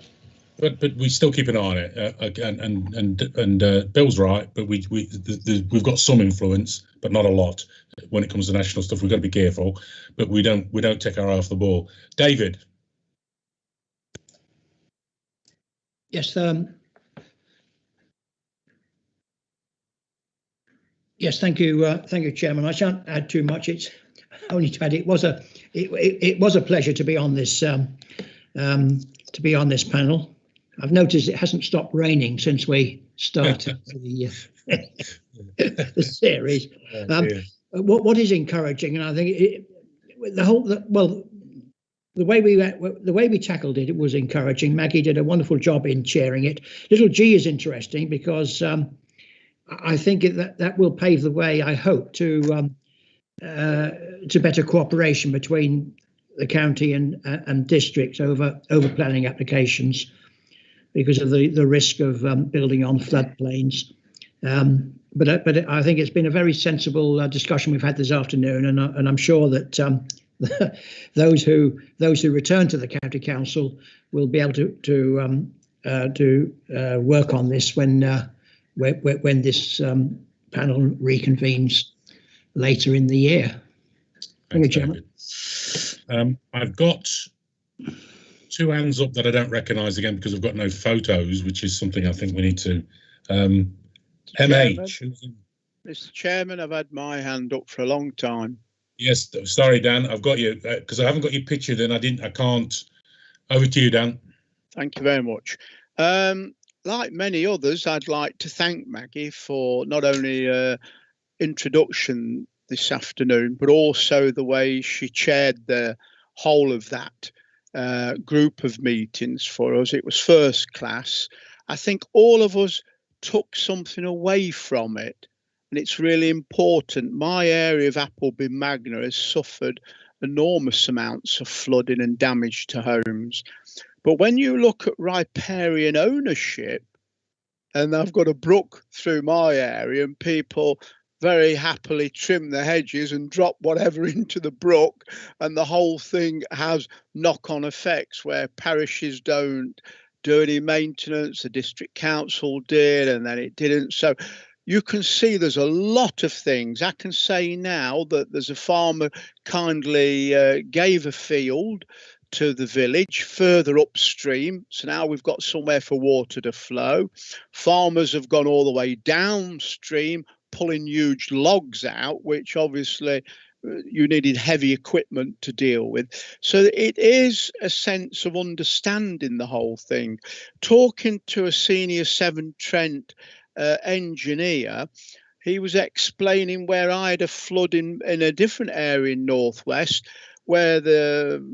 But we still keep an eye on it, and Bill's right. But we've got some influence, but not a lot when it comes to national stuff. We've got to be careful, but we don't take our eye off the ball. David. Yes. Yes. Thank you, Chairman. I shan't add too much. It's only to add it was a pleasure to be on this panel. I've noticed it hasn't stopped raining since we started the series. What is encouraging, and I think the way we tackled it was encouraging. Maggie did a wonderful job in chairing it. Little G is interesting because I think that will pave the way, I hope, to better cooperation between the county and districts over planning applications, because of the risk of building on floodplains. But I think it's been a very sensible discussion we've had this afternoon, and I'm sure that those who return to the County Council will be able to work on this when this panel reconvenes later in the year. Thank you, Chairman. I've got two hands up that I don't recognise again because I've got no photos, which is something I think we need to. MH. Mr. Chairman, I've had my hand up for a long time. Yes, sorry, Dan, I've got you because I haven't got your picture. Then I can't. Over to you, Dan. Thank you very much. Like many others, I'd like to thank Maggie for not only introduction this afternoon, but also the way she chaired the whole of that group of meetings for us. It was first class. I think all of us took something away from it, and it's really important. My area of Appleby Magna has suffered enormous amounts of flooding and damage to homes. But when you look at riparian ownership, and I've got a brook through my area, and people very happily trim the hedges and drop whatever into the brook, and the whole thing has knock-on effects where parishes don't do any maintenance, the district council did, and then it didn't. So you can see there's a lot of things. I can say now that there's a farmer kindly gave a field to the village further upstream. So now we've got somewhere for water to flow. Farmers have gone all the way downstream, pulling huge logs out, which obviously you needed heavy equipment to deal with. So it is a sense of understanding the whole thing. Talking to a senior Severn Trent engineer, he was explaining where I had a flood in a different area in Northwest, where the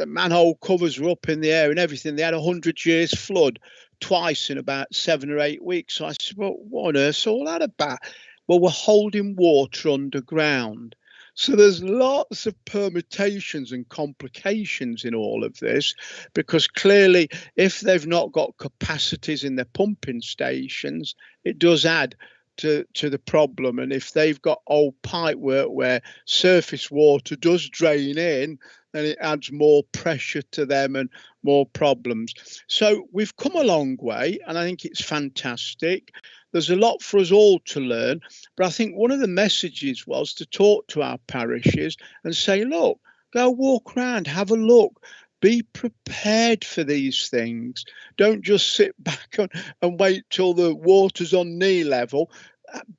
manhole covers were up in the air and everything. They had 100 years flood twice in about 7 or 8 weeks. So I said, well, what on earth's all that about? Well, we're holding water underground. So there's lots of permutations and complications in all of this, because clearly if they've not got capacities in their pumping stations, it does add to the problem. And if they've got old pipework where surface water does drain in, then it adds more pressure to them and more problems. So we've come a long way, and I think it's fantastic. There's a lot for us all to learn, but I think one of the messages was to talk to our parishes and say, look, go walk around, have a look, be prepared for these things. Don't just sit back and wait till the water's on knee level.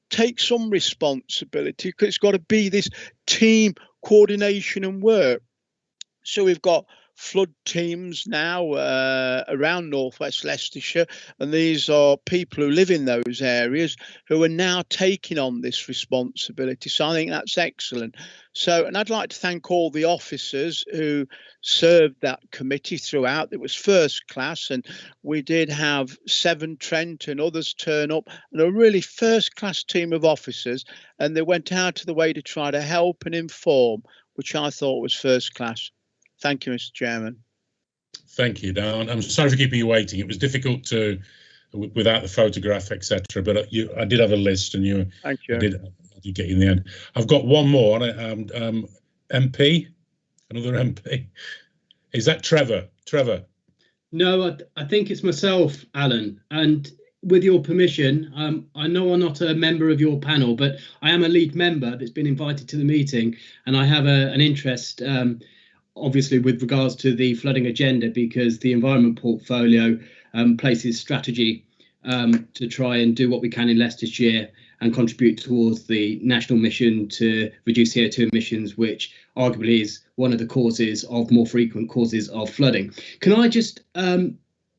Take some responsibility, because it's got to be this team coordination and work. So we've got flood teams now around Northwest Leicestershire, and these are people who live in those areas who are now taking on this responsibility. So I think that's excellent. So, and I'd like to thank all the officers who served that committee throughout. It was first class, and we did have Severn Trent and others turn up, and a really first class team of officers, and they went out of the way to try to help and inform, which I thought was first class. Thank you, Mr. Chairman. Thank you, Dan. I'm sorry for keeping you waiting. It was difficult to, without the photograph, etc. But I did have a list, and you. Thank you. I did get you in the end. I've got one more. MP, another MP. Is that Trevor? Trevor? No, I think it's myself, Alan. And with your permission, I know I'm not a member of your panel, but I am a lead member that's been invited to the meeting, and I have an interest. Obviously, with regards to the flooding agenda, because the environment portfolio places strategy to try and do what we can in Leicestershire and contribute towards the national mission to reduce CO2 emissions, which arguably is one of the causes of more frequent causes of flooding. Can I just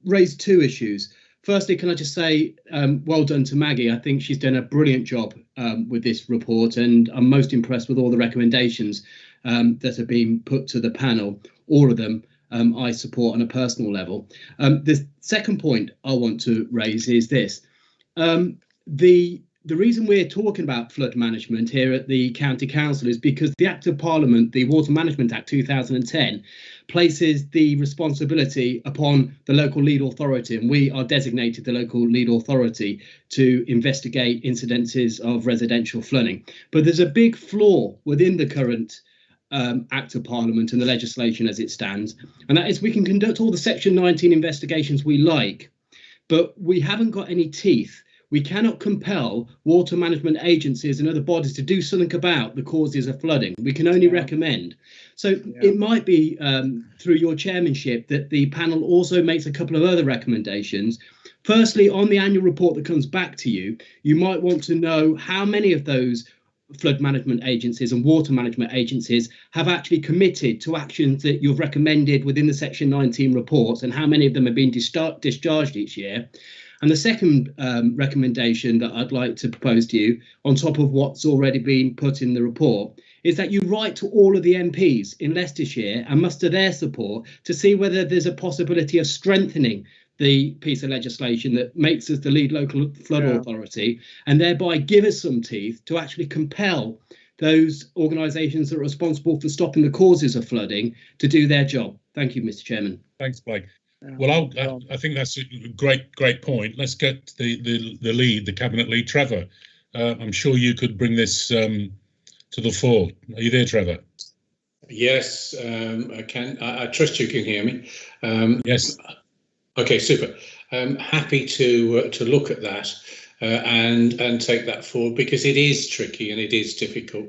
raise two issues? Firstly, can I just say well done to Maggie. I think she's done a brilliant job with this report, and I'm most impressed with all the recommendations that have been put to the panel. All of them I support on a personal level. The second point I want to raise is this. The reason we're talking about flood management here at the County Council is because the Act of Parliament, the Water Management Act 2010, places the responsibility upon the local lead authority, and we are designated the local lead authority to investigate incidences of residential flooding. But there's a big flaw within the current Act of Parliament and the legislation as it stands, and that is we can conduct all the Section 19 investigations we like, but we haven't got any teeth. We cannot compel water management agencies and other bodies to do something about the causes of flooding. We can only recommend. So it might be through your chairmanship that the panel also makes a couple of other recommendations. Firstly, on the annual report that comes back to you, you might want to know how many of those flood management agencies and water management agencies have actually committed to actions that you've recommended within the Section 19 reports, and how many of them have been discharged each year. And the second recommendation that I'd like to propose to you, on top of what's already been put in the report, is that you write to all of the MPs in Leicestershire and muster their support to see whether there's a possibility of strengthening the piece of legislation that makes us the lead local flood authority, and thereby give us some teeth to actually compel those organisations that are responsible for stopping the causes of flooding to do their job. Thank you, Mr. Chairman. Thanks, Blake. Well, I think that's a great point. Let's get the lead, the cabinet lead, Trevor. I'm sure you could bring this to the fore. Are you there, Trevor? Yes, I can. I trust you can hear me. Yes. Okay, super. Happy to look at that and take that forward, because it is tricky and it is difficult.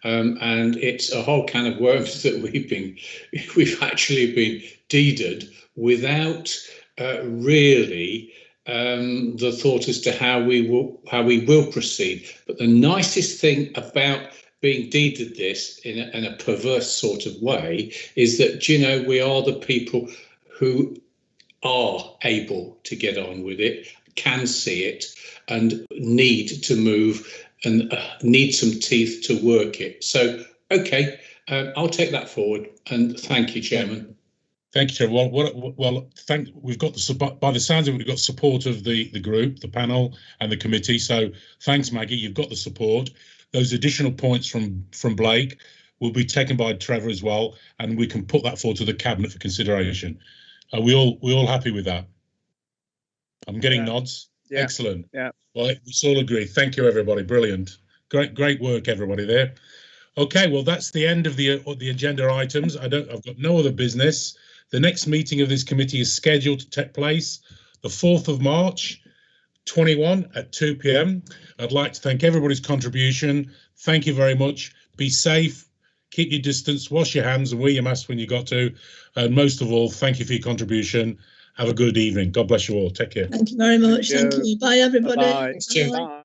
and it's a whole can of worms that we've actually been deeded without really the thought as to how we will proceed. But the nicest thing about being deeded this in a perverse sort of way is that, you know, we are the people who are able to get on with it, can see it, and need to move and need some teeth to work it. So, okay, I'll take that forward, and thank you, Chairman. Thank you, Chair. We've got the, by the sounds of it, we've got support of the group, the panel, and the committee. So thanks, Maggie. You've got the support. Those additional points from Blake will be taken by Trevor as well, and we can put that forward to the cabinet for consideration. Are we all happy with that? I'm getting nods. Yeah. Excellent. Yeah. Well, let's all agree. Thank you, everybody. Brilliant. Great work, everybody there. Okay. Well, that's the end of the agenda items. I've got no other business. The next meeting of this committee is scheduled to take place the 4th of March, 21 at 2 p.m. I'd like to thank everybody's contribution. Thank you very much. Be safe, keep your distance, wash your hands and wear your mask when you got to. And most of all, thank you for your contribution. Have a good evening. God bless you all. Take care. Thank you very much. Thank you. Bye, everybody. Bye. Bye. Bye.